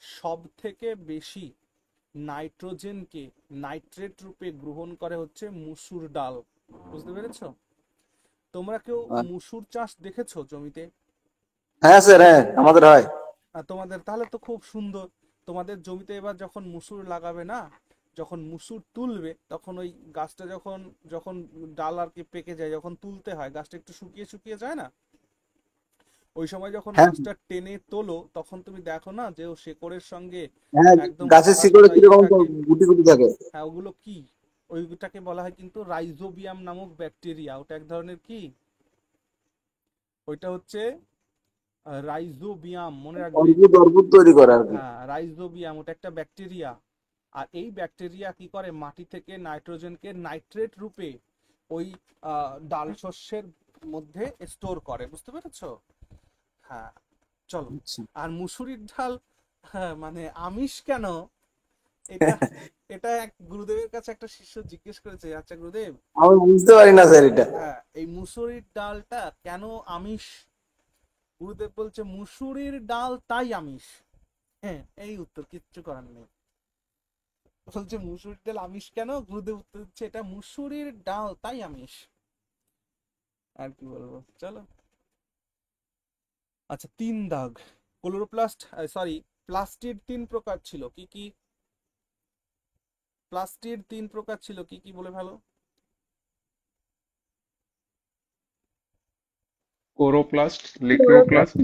সব থেকে বেশি নাইট্রোজেনকে নাইট্রেট রূপে গ্রহণ করে হচ্ছে মুসুর ডাল। বুঝতে পেরেছো? তোমরা কেউ মুসুর চাষ দেখেছো জমিতে? হ্যাঁ স্যার, হ্যাঁ আমাদের হয়। তোমাদের তাহলে তো খুব সুন্দর। তোমাদের জমিতে এবার যখন মুসুর লাগাবে না, যখন মুসুর তুলবে, তখন ওই গাছটা যখন যখন ডাল আর কি পেকে যায়, যখন তুলতে হয় গাছটা একটু শুকিয়ে শুকিয়ে যায় না, ওই সময় যখন হ্যাঁ গাছটা টেনে তোলো তখন তুমি দেখো না যে ও শেকড়ের সঙ্গে হ্যাঁ, একদম গাছের মোটা শিকড়ে মোটা কিরকম তো থাকে। গুটি গুটি থাকে। হ্যাঁ, ওগুলো কি? ওইটাকে বলা হয় কিন্তু রাইজোবিয়াম নামক ব্যাকটেরিয়া। ওটা এক ধরনের কি, ওইটা হচ্ছে রাইজোবিয়াম, মনে রাখবে। অর্বুদ অর্বুদ তৈরি করে আর কি। হ্যাঁ, রাইজোবিয়াম, ওটা একটা ব্যাকটেরিয়া। আর এই ব্যাকটেরিয়া কি করে, মাটি থেকে নাইট্রোজেনকে নাইট্রেট রূপে ওই ডাল শস্যের মধ্যে স্টোর করে। বুঝতে পেরেছো? হ্যাঁ, চলো। আচ্ছা। আর মুসুরির ডাল, হ্যাঁ, মানে আমিষ কেন, এটা এটা এক গুরুদেবের কাছে একটা শিষ্য জিজ্ঞেস করেছে, আচ্ছা গুরুদেব, আমি বুঝতে পারি না স্যার এটা। হ্যাঁ, এই মুসুরির ডালটা কেন আমিষ? গুরুদেব বলছে মুসুরির ডাল তাই আমিষ। হ্যাঁ, এই উত্তর, কিচ্ছু করার নেই। বলছে মুসুরির ডাল আমিষ কেন, গুরুদেব উত্তর দিচ্ছে এটা মুসুরির ডাল তাই আমিষ। আর কি বলবো, চলো। আচ্ছা, 3 দাগ। ক্লোরোপ্লাস্ট, সরি, প্লাস্টিড 3 প্রকার ছিল, কি কি? প্লাস্টিড 3 প্রকার ছিল, কি কি বলে ভালো? কোরোপ্লাস্ট, Chloroplast, লিউকোপ্লাস্ট।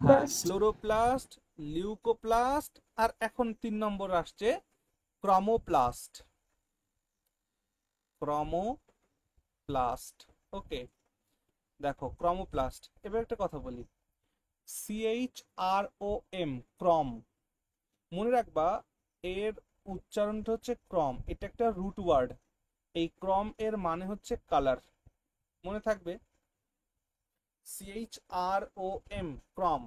হ্যাঁ, leucoplast, ক্লোরোপ্লাস্ট, লিউকোপ্লাস্ট, আর এখন 3 নম্বর আসছে ক্রোমোপ্লাস্ট। ক্রোমোপ্লাস্ট, ওকে। দেখো ক্রোমোপ্লাস্ট, এবার একটা কথা বলি, CHROM, ক্রম। মনে রাখবা এর উচ্চারণটা হচ্ছে ক্রম, এটা একটা রুট ওয়ার্ড। এই ক্রম এর মানে হচ্ছে কালার, মনে থাকবে। CHROM, ক্রম।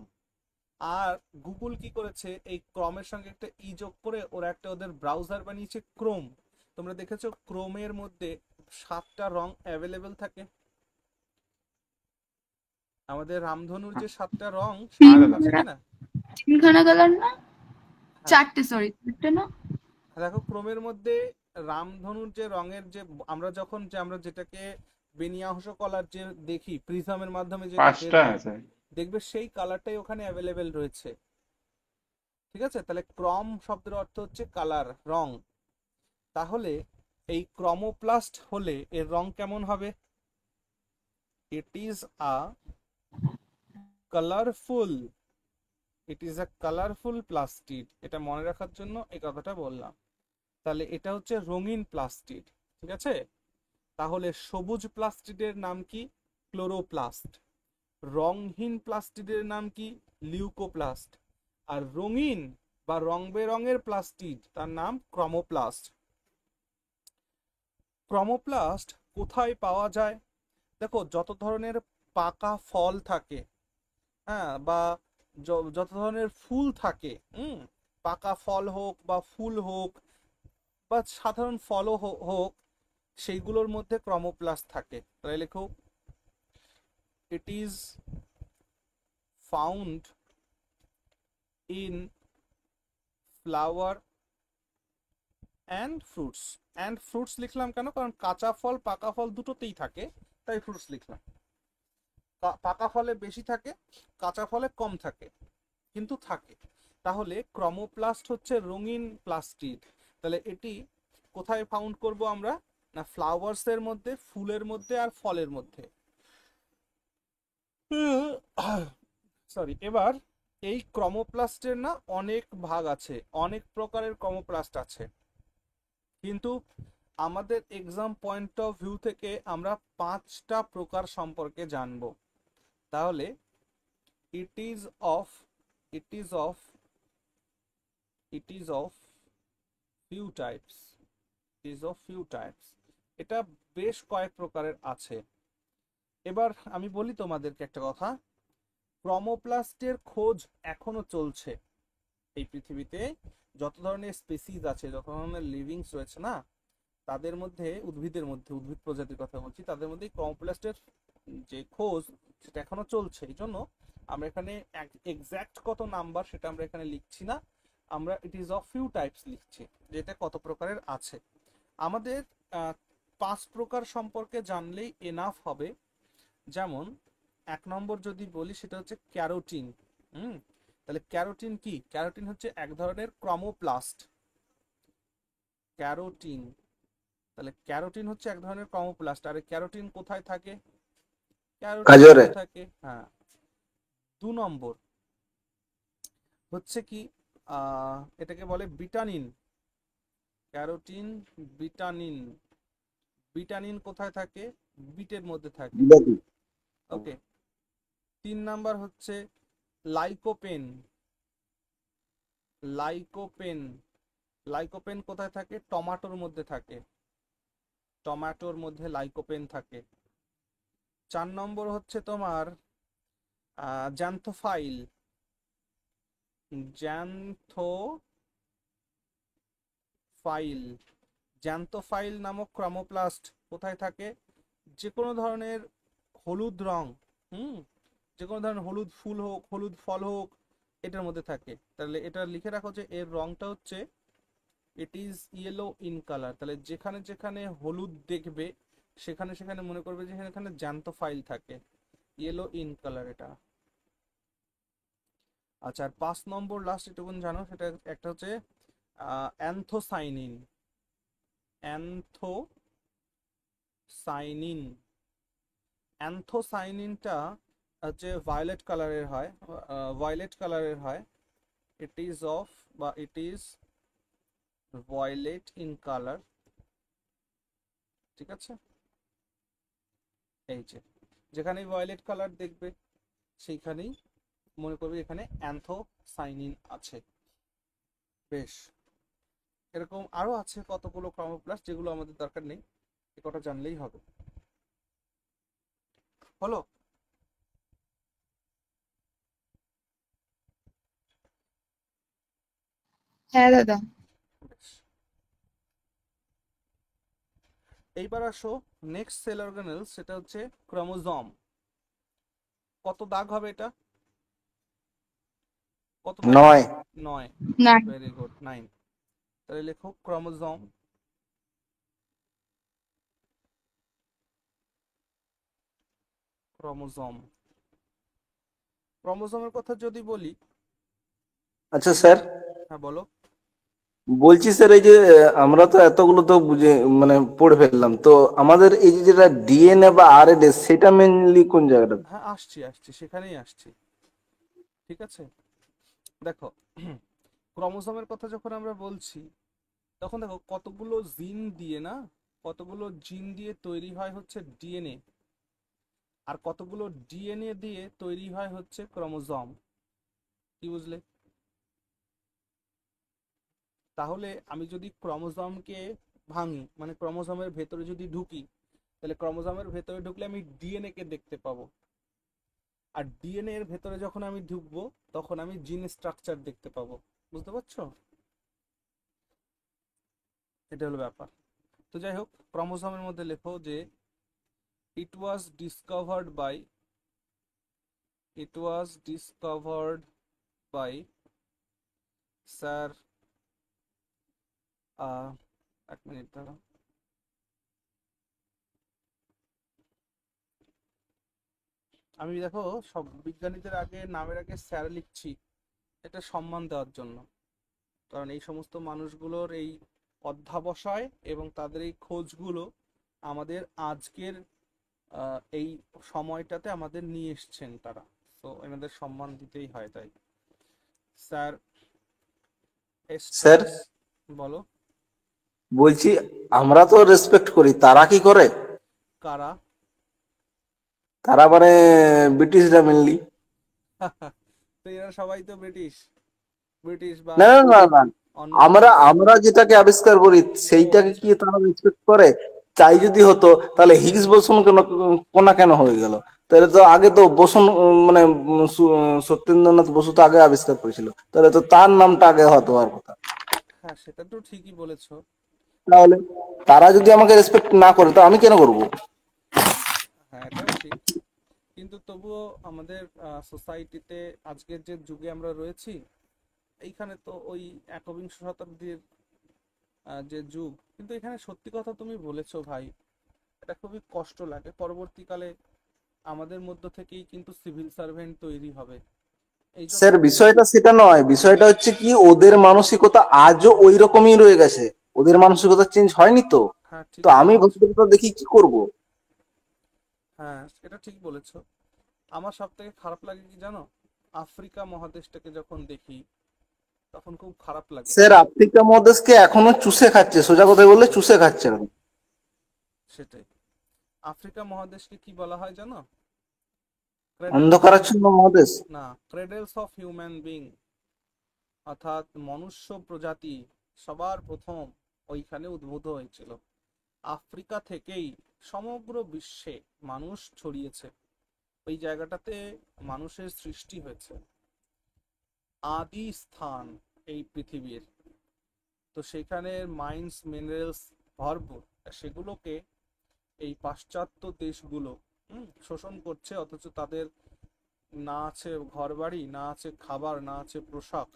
আর গুগল কি করেছে, এই ক্রমের সঙ্গে একটা যোগ করে ওরা একটা ওদের ব্রাউজার বানিয়েছে ক্রোম। তোমরা দেখেছো ক্রোমের মধ্যে 7টা রং অ্যাভেলেবেল থাকে। আমাদের রামধনুর যে 7টা রং, হ্যাঁ 7টা দাদা। আছে কিনা? তিনখানা কালার না, হ্যাঁ, 4টে, সরি 4টে না। দেখো ক্রোমের মধ্যে রামধনুর যে রঙের, যে আমরা যেটাকে বেনিয়াহস কলার যে দেখি প্রিজমের মাধ্যমে যেটা বের 5টা হয়, আছে। দেখবে সেই কালারটাই ওখানে অ্যাভেলেবেল রয়েছে। ঠিক আছে, তাহলে ক্রম শব্দের অর্থ হচ্ছে কালার, রং। তাহলে এই ক্রোমোপ্লাস্ট হলে এর রং কেমন হবে? It is a colourful, it is a colourful plastid. এটা মনে রাখার জন্য এই কথাটা বললাম। তাহলে এটা হচ্ছে রঙিন প্লাস্টিড, ঠিক আছে। তাহলে সবুজ প্লাস্টিডের নাম কি? ক্লোরোপ্লাস্ট। রংহীন প্লাস্টিডের নাম কি? লিউকোপ্লাস্ট। আর রঙিন বা রং বেরঙের প্লাস্টিড, তার নাম ক্রোমোপ্লাস্ট। ক্রোমোপ্লাস্ট কোথায় পাওয়া যায়? দেখো যত ধরনের পাকা ফল থাকে, হ্যাঁ, বা যত ধরনের ফুল থাকে, পাকা ফল হোক বা ফুল হোক বা সাধারণ ফলও হোক, সেইগুলোর মধ্যে ক্রোমোপ্লাস্ট থাকে। তাই লেখো, it is found in flower and fruits. And fruits লিখলাম কেন? কারণ কাঁচা ফল পাকা ফল দুটোতেই থাকে, তাই ফ্রুটস লিখলাম। পাকা ফলে বেশি থাকে, কাঁচা ফলে কম থাকে, কিন্তু থাকে। তাহলে ক্রোমোপ্লাস্ট হচ্ছে রঙিন প্লাস্টিড। তাহলে এটি কোথায় ফাউন্ড করব আমরা? না ফ্লাওয়ার্স এর মধ্যে, ফুলের মধ্যে আর ফলের মধ্যে। সরি, এবার এই ক্রোমোপ্লাস্টের না অনেক ভাগ আছে, অনেক প্রকারের ক্রোমোপ্লাস্ট আছে, কিন্তু আমাদের এক্সাম পয়েন্ট অফ ভিউ থেকে আমরা 5টা প্রকার সম্পর্কে জানবো। তাহলে ইট is of it is of it is of few types, এটা বেশ কয়েক প্রকারের আছে। এবার আমি বলি তোমাদেরকে একটা কথা, ক্রোমোপ্লাস্টের খোঁজ এখনো চলছে। এই পৃথিবীতে যত ধরনের স্পেসিস আছে, যত ধরনের লিভিংস রয়েছে না, তাদের মধ্যে, উদ্ভিদ প্রজাতির কথা বলছি, তাদের মধ্যে ক্রোমোপ্লাস্টের যে খোঁজ সেটা এখনো চলছে। এই জন্য আমরা এখানে এক্সাক্ট কত নাম্বার সেটা আমরা এখানে লিখছি না, আমরা ইট ইজ অফ ফিউ টাইপস লিখছি, যেটা কত প্রকারের আছে। আমাদের 5 প্রকার সম্পর্কে জানলেই এনাফ হবে। যেমন 1 নম্বর যদি বলি, সেটা হচ্ছে ক্যারোটিন। তাহলে ক্যারোটিন কি? ক্যারোটিন হচ্ছে এক ধরনের ক্রোমোপ্লাস্ট। ক্যারোটিন, তাহলে ক্যারোটিন হচ্ছে এক ধরনের ক্রোমোপ্লাস্ট। আর ক্যারোটিন কোথায় থাকে? ক্যারোটিন গাজরে। থাকে, হ্যাঁ। 2 নম্বর হচ্ছে কি, এটাকে বলে বিটানিন। Carotene, betanin. বিটানিন কোথায় থাকে? বিটের মধ্যে থাকে, বিলাতি। ওকে। 3 নম্বর হচ্ছে লাইকোপেন। লাইকোপেন, লাইকোপেন কোথায় থাকে? টমেটোর মধ্যে থাকে, টমেটোর মধ্যে লাইকোপেন থাকে। 4 নম্বর হচ্ছে তোমার জ্যান্থোফাইল। জ্যান্থোফাইল, জ্যান্থোফাইল নামক ক্রোমোপ্লাস্ট কোথায় থাকে? যে কোনো ধরনের হলুদ রং, যে কোনো ধরনের হলুদ ফুল হোক, হলুদ ফল হোক, এটার মধ্যে থাকে। তাহলে এটা লিখে রাখো যে এর রংটা হচ্ছে, it is yellow in colour. তাহলে যেখানে যেখানে হলুদ দেখবে, সেখানে সেখানে মনে করবে যে এখানে জ্যান্থোফাইল থাকে, ইয়েলো ইন কালার এটা। আচ্ছা, আর 5 নম্বর লাস্ট এটুকুন জানো, সেটা একটা হচ্ছে অ্যান্থোসাইনিন। অ্যান্থোসাইনিন অ্যান্থোসাইনিনটা হচ্ছে ভায়োলেট কালারের হয়। ইট ইজ অফ বা it is violet in colour. ঠিক আছে, এই যে যেখানেই ভায়োলেট কালার দেখবে সেইখানেই মনে করবে এখানে অ্যান্থোসাইনিন আছে। বেশ, এরকম আরো আছে কতগুলো ক্রোমোপ্লাস্ট যেগুলো আমাদের দরকার নেই, এ কটা জানলেই হবে। হলো? হ্যাঁ দাদা। বেশ, এইবার আসো নেক্সট সেল অর্গানেল, সেটা হচ্ছে ক্রোমোজোম। কত দাগ হবে এটা? কত দাগ হবে? 9। 9। না। Very good, 9। তাহলে লেখো ক্রোমোজোম। ক্রোমোজোম ক্রোমোজোমের কথা যদি বলি, আচ্ছা স্যার, হ্যাঁ বলো। বলছি স্যার এই যে আমরা তো এতগুলো তো বুঝে মানে পড়ে ফেললাম, তো আমাদের এই যে যেটা ডিএনএ বা আরএনএ সেটা মেনলি কোন জায়গাটা? হ্যাঁ, আসছি সেখানেই আসছি। ঠিক আছে, দেখো, ক্রোমোজোমের কথা যখন আমরা বলছি, তখন দেখো কতগুলো জিন দিয়ে তৈরি হয় হচ্ছে ডিএনএ, আর কতগুলো ডিএনএ দিয়ে তৈরি হয় হচ্ছে ক্রোমোজোম। কি বুঝলে? তাহলে আমি যদি ক্রোমোজোমকে ভাঙি, মানে ক্রোমোজোমের ভেতরে যদি ঢুকি, তাহলে ক্রোমোজোমের ভেতরে ঢুকলে আমি ডিএনএ কে দেখতে পাবো। আর ডিএনএ এর ভেতরে যখন আমি ঢুকবো, তখন আমি জিন স্ট্রাকচার দেখতে পাবো। বুঝতে পারছো? এটা হলো ব্যাপার। তো যাই হোক, ক্রোমোজোমের মধ্যে লেখো যে it was discovered by it was discovered by sir, এক মিনিট দাঁড়াও। আমি দেখো, সব বিজ্ঞানীদের আগে নামের আগে স্যার লিখছি, এটা সম্মান দেওয়ার জন্য। কারণ এই সমস্ত মানুষগুলোর এই অধ্যাবসায় এবং তাদের এই খোঁজগুলো আমাদের আজকের এই সময়টাতে আমাদের নিয়ে এসছেন তারা। তো এনাদের সম্মান দিতেই হয়, তাই স্যার স্যার এস্ট্রাস। বলো। বলছি, আমরা তো রেসপেক্ট করি, তারা কি করে? কারা? তারা মানে ব্রিটিশরা মেনলি। তো এরা সবাই তো ব্রিটিশ, ব্রিটিশ বা না না না না, অন্য আমরা কোনো। আমরা যেটাকে আবিষ্কার করি ও সেইটাকে আচ্ছা। কি তারা রেসপেক্ট করে? তাই যদি হতো তাহলে হিগস বোসন কেন কোনা কেন হয়ে গেল? তাহলে তো আগে তো বোসন মানে সত্যেন্দ্রনাথ বসু তো আগে আবিষ্কার করেছিল, তাহলে তো তার নামটা আগে হতো আর কথা। হ্যাঁ, সেটা তো ঠিকই বলেছো। তাহলে তারা যদি আমাকে রেসপেক্ট না করে তো আমি কেন করব? হ্যাঁ, এটাও ঠিক। কিন্তু তবুও আমাদের সোসাইটিতে আজকের যে যুগে আমরা রয়েছি, এইখানে তো ওই একবিংশ শতাব্দীর যে যুগ, কিন্তু এখানে সত্যি কথা তুমি বলেছো ভাই, এটা খুবই কষ্ট লাগে। পরবর্তীকালে আমাদের মধ্য থেকেই কিন্তু সিভিল সার্ভেন্ট তৈরি হবে, এই জন্য। স্যার বিষয়টা সেটা নয়, বিষয়টা হচ্ছে কি ওদের মানসিকতা আজও ওই রকমই রয়ে গেছে, ওদের মানসিকতা চেঞ্জ হয়নি তো। হ্যাঁ, তো ঠিকই আমি বলেছো। ভবিষ্যৎটা দেখি কি করব? হ্যাঁ, এটা ঠিক বলেছো। আমার সব থেকে খারাপ লাগে কি জানো? আফ্রিকা মহাদেশটাকে যখন দেখি, তখন খুব খারাপ লাগে। স্যার আফ্রিকা মহাদেশকে এখনো চুষে খাচ্ছে, সোজা কথা বললে চুষে খাচ্ছে এখন। সেটাই। আফ্রিকা মহাদেশকে কি বলা হয় জানো? ক্রেডেলস অফ, অন্ধকারাচ্ছন্ন মহাদেশ। না, ক্রেডেলস অফ হিউম্যান বিং, অর্থাৎ মনুষ্য প্রজাতি সবার প্রথম ওইখানে উদ্ভূত হয়েছিল। আফ্রিকা থেকেই সমগ্র বিশ্বে মানুষ ছড়িয়েছে, ওই জায়গাটাতে মানুষের সৃষ্টি হয়েছে, আদি স্থান এই পৃথিবীর। তো সেখানের মাইন্স মিনারেলস ভরপুর, সেগুলোকে এই পাশ্চাত্য দেশগুলো শোষণ করছে, অথচ তাদের না আছে ঘরবাড়ি, না আছে খাবার, না আছে পোশাক।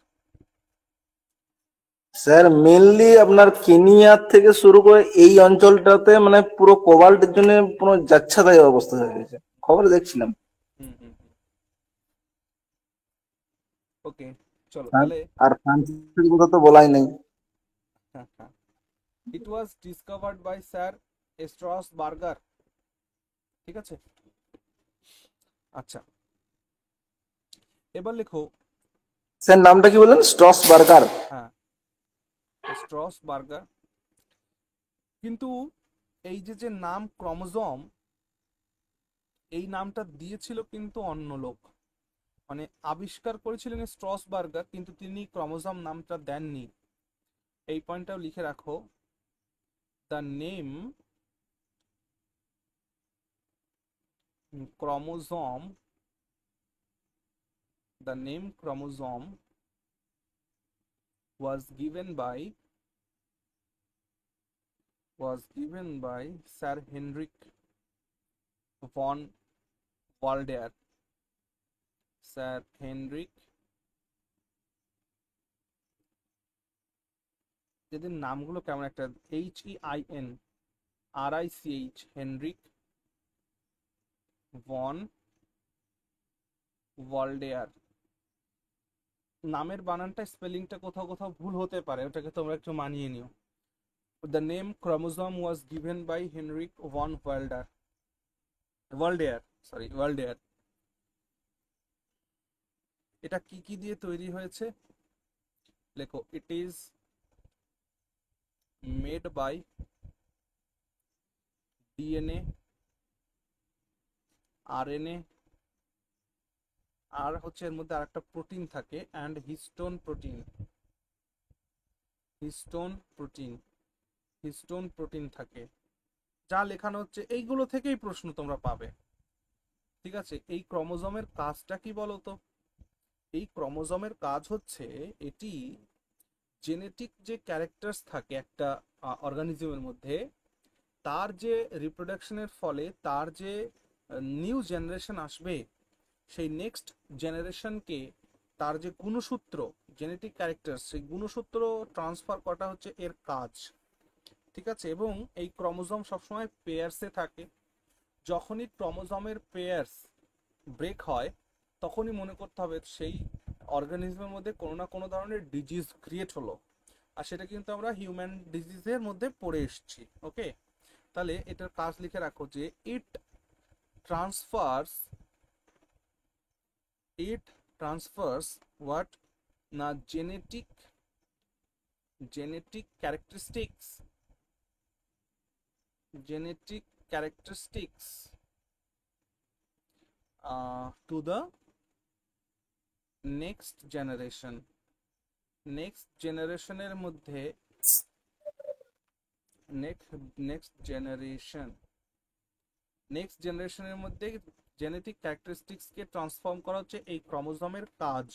স্যার মেনলি আপনার কেনিয়া থেকে শুরু করে এই অঞ্চলটাতে মানে পুরো কোবাল্টের জন্য পুরো যাচ্ছেতাই অবস্থা হয়ে গেছে, খবরে দেখছিলাম। হুম হুম হুম। ওকে, চলো আর তাহলে। আর ফ্রান্সের কথা তো বলাই নাই। হ্যাঁ হ্যাঁ, it was discovered by Sir Strasburger. ঠিক আছে, আচ্ছা এবার লেখো। স্যার নামটা কি বললেন? Strasburger. হ্যাঁ, স্ট্রস বার্গার। কিন্তু এই যে যে নাম ক্রোমোজোম, এই নামটা দিয়েছিল কিন্তু অন্য লোক, মানে আবিষ্কার করেছিলেন স্ট্রস বার্গার, কিন্তু তিনি ক্রোমোজোম নামটা দেননি। এই পয়েন্টটাও লিখে রাখো। The name chromosome, the name chromosome was given by Sir Henrik von Waldeyer. Sir Henrik, এদের নামগুলো কেমন একটা, HEINRICH, হেনরিক ভন ওয়ালডেয়ার। নামের বানানটা, স্পেলিংটা কোথাও কোথাও ভুল হতে পারে, ওটাকে তোমরা একটু মানিয়ে নিও। The name chromosome was given by Henrik von Waldeyer. এটা কি কি দিয়ে তৈরি হয়েছে লেখো। It is made by DNA, RNA, আর হচ্ছে এর মধ্যে আরেকটা প্রোটিন থাকে, অ্যান্ড হিস্টোন প্রোটিন থাকে। যা লেখানো হচ্ছে এইগুলো থেকেই প্রশ্ন তোমরা পাবে। ঠিক আছে, এই ক্রোমোজোমের কাজটা কি বলতো? এই ক্রোমোজোমের কাজ হচ্ছে, এটি জেনেটিক যে ক্যারেক্টার্স থাকে একটা অর্গানিজমের মধ্যে, তার যে রিপ্রোডাকশনের ফলে তার যে নিউ জেনারেশন আসবে, সেই নেক্সট জেনারেশনকে তার যে গুণসূত্র, জেনেটিক ক্যারেক্টার, সেই গুণসূত্র ট্রান্সফার করাটা হচ্ছে এর কাজ। ঠিক আছে, এবং এই ক্রোমোজোম সবসময় পেয়ার্সে থাকে। যখনই ক্রোমোজোমের পেয়ার্স ব্রেক হয়, তখনই মনে করতে হবে সেই অর্গানিজমের মধ্যে কোনো না কোনো ধরনের ডিজিজ ক্রিয়েট হলো, আর সেটা কিন্তু আমরা হিউম্যান ডিজিজের মধ্যে পড়ে এসেছি। ওকে, তাহলে এটার কাজ লিখে রাখো যে ইট ট্রান্সফার্স হোয়াট না genetic characteristics to the next জেনারেশনের মধ্যে, নেক্সট জেনারেশনের মধ্যে জেনেটিক ক্যারেক্টারিস্টিক্সকে ট্রান্সফর্ম করা হচ্ছে এই ক্রোমোজোমের কাজ।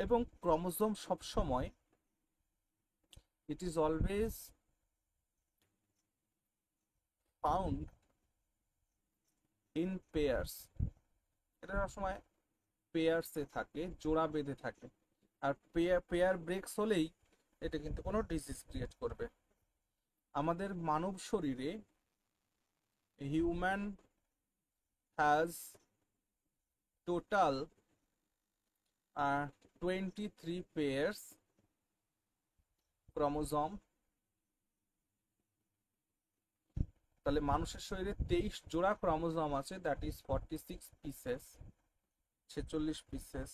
এবং ক্রোমোজোম সবসময়, it is always found in pairs. এটা সবসময় পেয়ার্সে থাকে, জোড়া বেঁধে থাকে, আর পেয়ার ব্রেকস হলেই এটা কিন্তু কোনো ডিজিজ ক্রিয়েট করবে। আমাদের মানব শরীরে human has total 23 pairs chromosome. তাহলে মানুষের শরীরে 23 জোড়া ক্রোমোজোম আছে, দ্যাট ইজ 46 পিসেস, 46 পিসেস।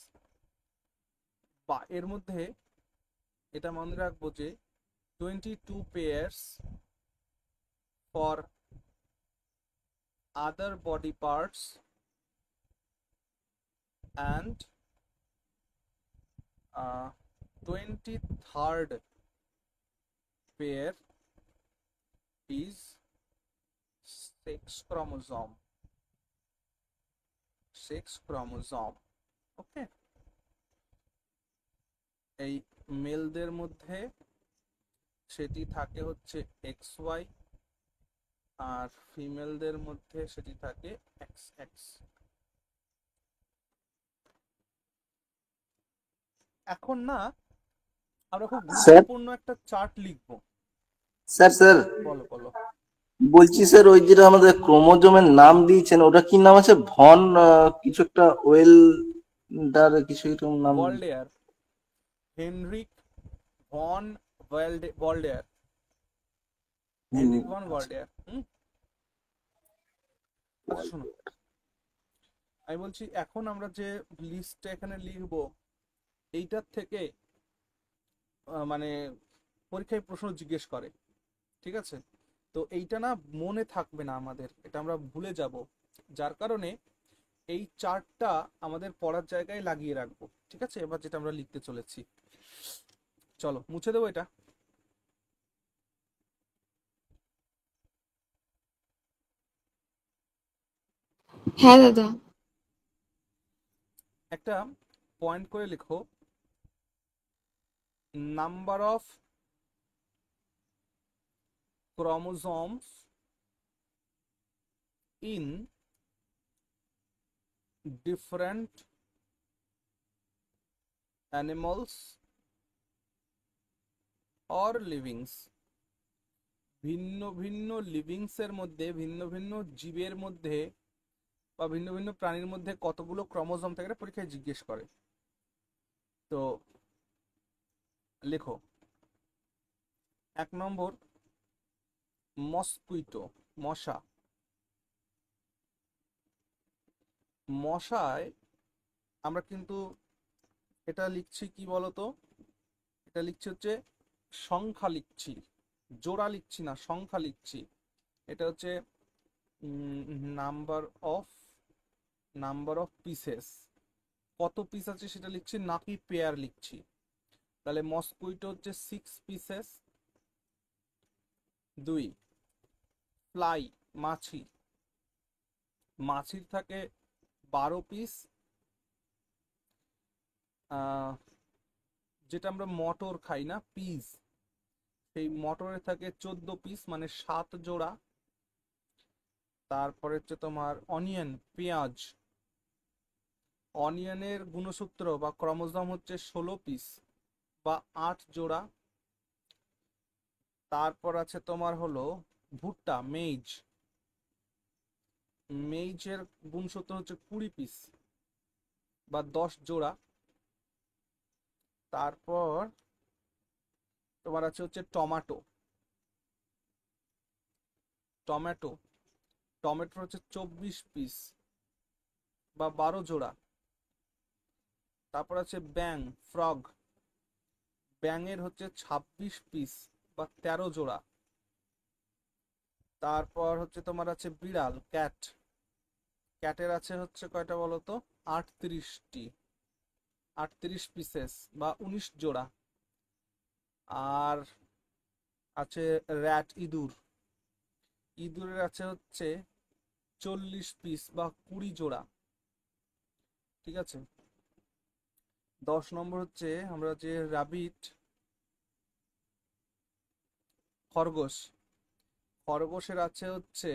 বা এর মধ্যে এটা মনে রাখবো যে 22 pairs for other body parts and 23rd pair is sex chromosome. ওকে, এই মেলদের মধ্যে সেটি থাকে হচ্ছে XY, আর ফিমেলদের মধ্যে সেটি থাকে XX। এখন না আমরা খুব স্যার গুরুত্বপূর্ণ একটা চার্ট লিখবো। স্যার বলো বলো। বলছি স্যার, ওই যেটা আমাদের ক্রোমোজোমের নাম দিয়েছেন ওটা কি নাম আছে? ভন কিছু একটা ওয়েল তার কিছু একটু নাম। ভলডেয়ার, হেনরিক ভন ভলডেয়ার, হেনরিক ভন ভলডেয়ার। আচ্ছা শোনো, আমি বলছি এখন আমরা যে লিস্টটা এখানে লিখবো এইটার থেকে মানে পরীক্ষায় প্রশ্ন জিজ্ঞেস করে, ঠিক আছে? তো এইটা না মনে থাকবে না আমাদের, এটা আমরা ভুলে যাব, যার কারণে এই চার্টটা আমাদের পড়ার জায়গায় লাগিয়ে রাখবো, ঠিক আছে? এবার যেটা আমরা লিখতে চলেছি, চলো মুছে দেবো এটা। হ্যাঁ দাদা। একটা পয়েন্ট করে লিখো, number of chromosomes in different animals or livings. ভিন্ন ভিন্ন লিভিংস এর মধ্যে, ভিন্ন ভিন্ন জীবের মধ্যে বা ভিন্ন ভিন্ন প্রাণীর মধ্যে কতগুলো ক্রোমোসোম থাকে, এটা পরীক্ষায় জিজ্ঞেস করে। তো লেখো 1 নম্বর মসকুইটো, মশা। মশায় আমরা কিন্তু এটা লিখছি কি বলতো, এটা লিখছি হচ্ছে সংখ্যা লিখছি, জোড়া লিখছি না, সংখ্যা লিখছি। এটা হচ্ছে নাম্বার অফ পিসেস, কত পিস আছে সেটা লিখছি, নাকি পেয়ার লিখছি। তাহলে মসকুইটো হচ্ছে 6 পিসেস। 2 ফ্লাই, মাছি, মাছির থাকে 12 পিস। যেটা আমরা মটর খাই না, পিস, সেই মটরের থাকে 14 পিস, মানে 7 জোড়া। তারপরে হচ্ছে তোমার অনিয়ন, পেঁয়াজ, অনিয়নের গুণসূত্র বা ক্রোমোসোম হচ্ছে 16 পিস বা 8 জোড়া। তারপর আছে তোমার হলো ভুট্টা, মেইজ, মেইজের গুণসূত্র হচ্ছে 20 পিস বা 10 জোড়া। তারপর তোমার আছে হচ্ছে টমেটো, টমেটো টমেটোর হচ্ছে 24 পিস বা 12 জোড়া। তারপর আছে ব্যাং, ফ্রগ, ব্যাঙের হচ্ছে 26 পিস বা 13 জোড়া। তারপর হচ্ছে তোমার আছে বিড়াল, ক্যাট, ক্যাটের আছে হচ্ছে কয়টা বলতো, 38টি, 38 পিসেস বা 19 জোড়া। আর আছে র্যাট, ইঁদুর, ইঁদুরের আছে হচ্ছে 40 পিস বা 20 জোড়া, ঠিক আছে? 10 নম্বর হচ্ছে আমরা যে রাবিট, খরগোশ, খরগোশের আছে হচ্ছে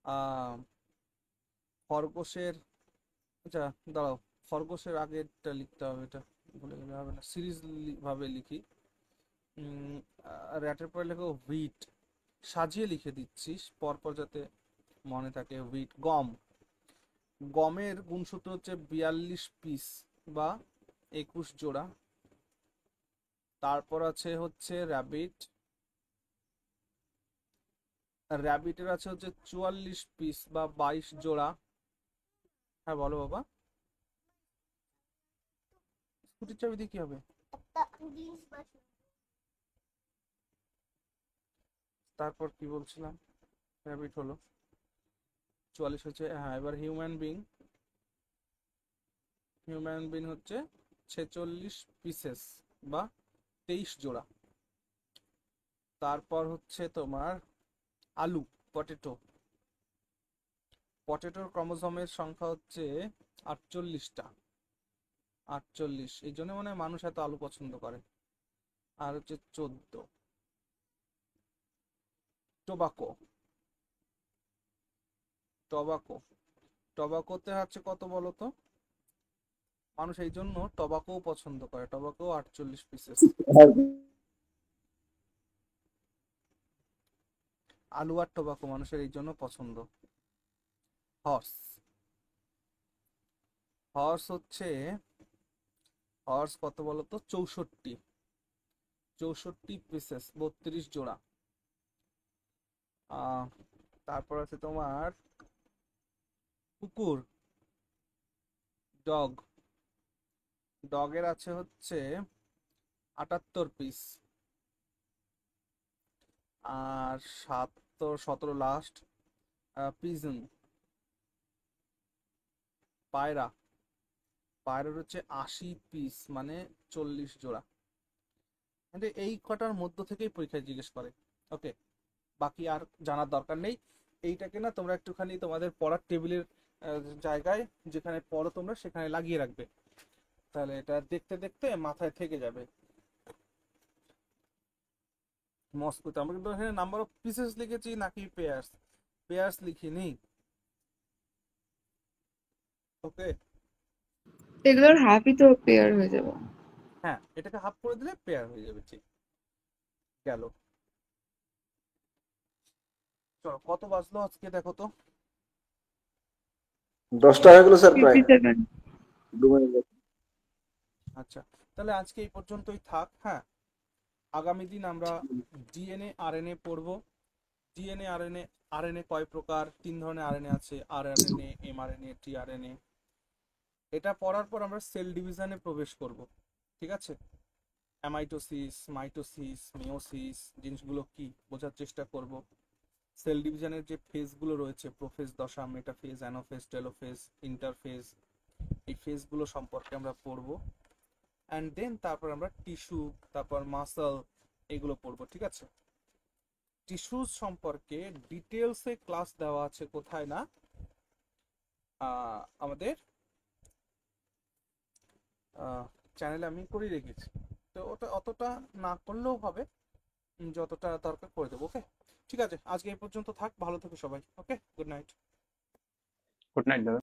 আহ খরগোশের, আচ্ছা দাঁড়াও, খরগোশের আগেরটা লিখতে হবে, এটা ভুলে গেলে হবে না, সিরিজ ভাবে লিখি। র্যাটের পরে লেখো হুইট, সাজিয়ে লিখে দিচ্ছিস পরপর যাতে মনে থাকে। হুইট, গম, গমের গুণসূত্র হচ্ছে 42 পিস বা 21 জোড়া। তারপর আছে হচ্ছে র্যাবিট, র্যাবিটের আছে হচ্ছে 44 পিস বা 22 জোড়া। হ্যাঁ বলো বাবা, স্কুটির চাবি দিয়ে কি হবে? তারপর কি বলছিলাম, র্যাবিট হলো 44 হচ্ছে, হ্যাঁ এবার হিউম্যান বিন হচ্ছে 46 পিসেস বা 23 জোড়া। তারপর হচ্ছে তোমার আলু, পটেটো, পটেটোর ক্রোমোসোমের সংখ্যা হচ্ছে 48টা, 48, এই জন্য মানে মানুষ এত আলু পছন্দ করে। আর হচ্ছে 14 টোবাকো, টবাকো, টবাকোতে হচ্ছে কত বলতো, মানুষ এই জন্য টবাকো পছন্দ করে, টবাকো 48 পিসেস। আলু আর টোবাকো মানুষের এই জন্য পছন্দ। হর্স, হর্স হচ্ছে, হর্স কত বলো তো, 64 পিসেস, 32 জোড়া। তারপর আছে তোমার কুকুর, ডগ, ডগের আছে হচ্ছে 78 পিস। আর 17 লাস্ট পিজন, পায়রা, পায়রার হচ্ছে 80 পিস, মানে 40 জোড়া। মানে এই কটার মধ্য থেকেই পরীক্ষায় জিজ্ঞেস করে। ওকে, বাকি আর জানার দরকার নেই। এইটাকে না তোমরা একটুখানি তোমাদের পড়ার টেবিলের জায়গায় যেখানে পড়ো তোমরা সেখানে লাগিয়ে রাখবে, তাহলে এটা দেখতে দেখতে মাথায় থেকে যাবে। মস্কোতে আমরা কিন্তু এখানে নাম্বার অফ পিসেস লিখেছি নাকি পেয়ার্স, পেয়ার্স লিখিনি। ওকে, এগুলোর হাফই তো পেয়ার হয়ে যাবে। হ্যাঁ এটাকে হাফ করে দিলে পেয়ার হয়ে যাবে। ঠিক গেল। চলো কত বাজলো আজকে দেখো তো। 10টা হয়ে গেল স্যার প্রায় 57। 2 মিনিট বাকি। আচ্ছা, তাহলে আজকে এই পর্যন্তই থাক। হ্যাঁ, আগামী দিন আমরা ডিএনএ আরএনএ পড়বো। ডিএনএ আরএনএ, আরএনএ কয় প্রকার, 3 ধরনের আরএনএ আছে, আরএনএ, এমআরএনএ, টিআরএনএ। এটা পড়ার পর আমরা সেল ডিভিশনে প্রবেশ করব। ঠিক আছে, অ্যামাইটোসিস, মাইটোসিস, মেয়োসিস জিনিসগুলো কি বোঝার চেষ্টা করব। সেল ডিভিশনের যে ফেজগুলো রয়েছে, প্রোফেজ দশা, মেটাফেজ, অ্যানোফেজ, টেলোফেজ, ইন্টারফেজ, এই ফেজগুলো সম্পর্কে আমরা পড়ব। অ্যান্ড দেন তারপর আমরা টিস্যু, তারপর মাসল, এগুলো পড়বো। ঠিক আছে, টিস্যুস সম্পর্কে ডিটেলসে ক্লাস দেওয়া আছে কোথায় না, আমাদের চ্যানেলে আমি করে রেখেছি। তো ওটা অতটা না করলেও হবে, যতটা দরকার করে দেবো। ওকে, ঠিক আছে, আজকে এই পর্যন্ত থাক। ভালো থেকো সবাই। ওকে, গুড নাইট। গুড নাইট দাদা।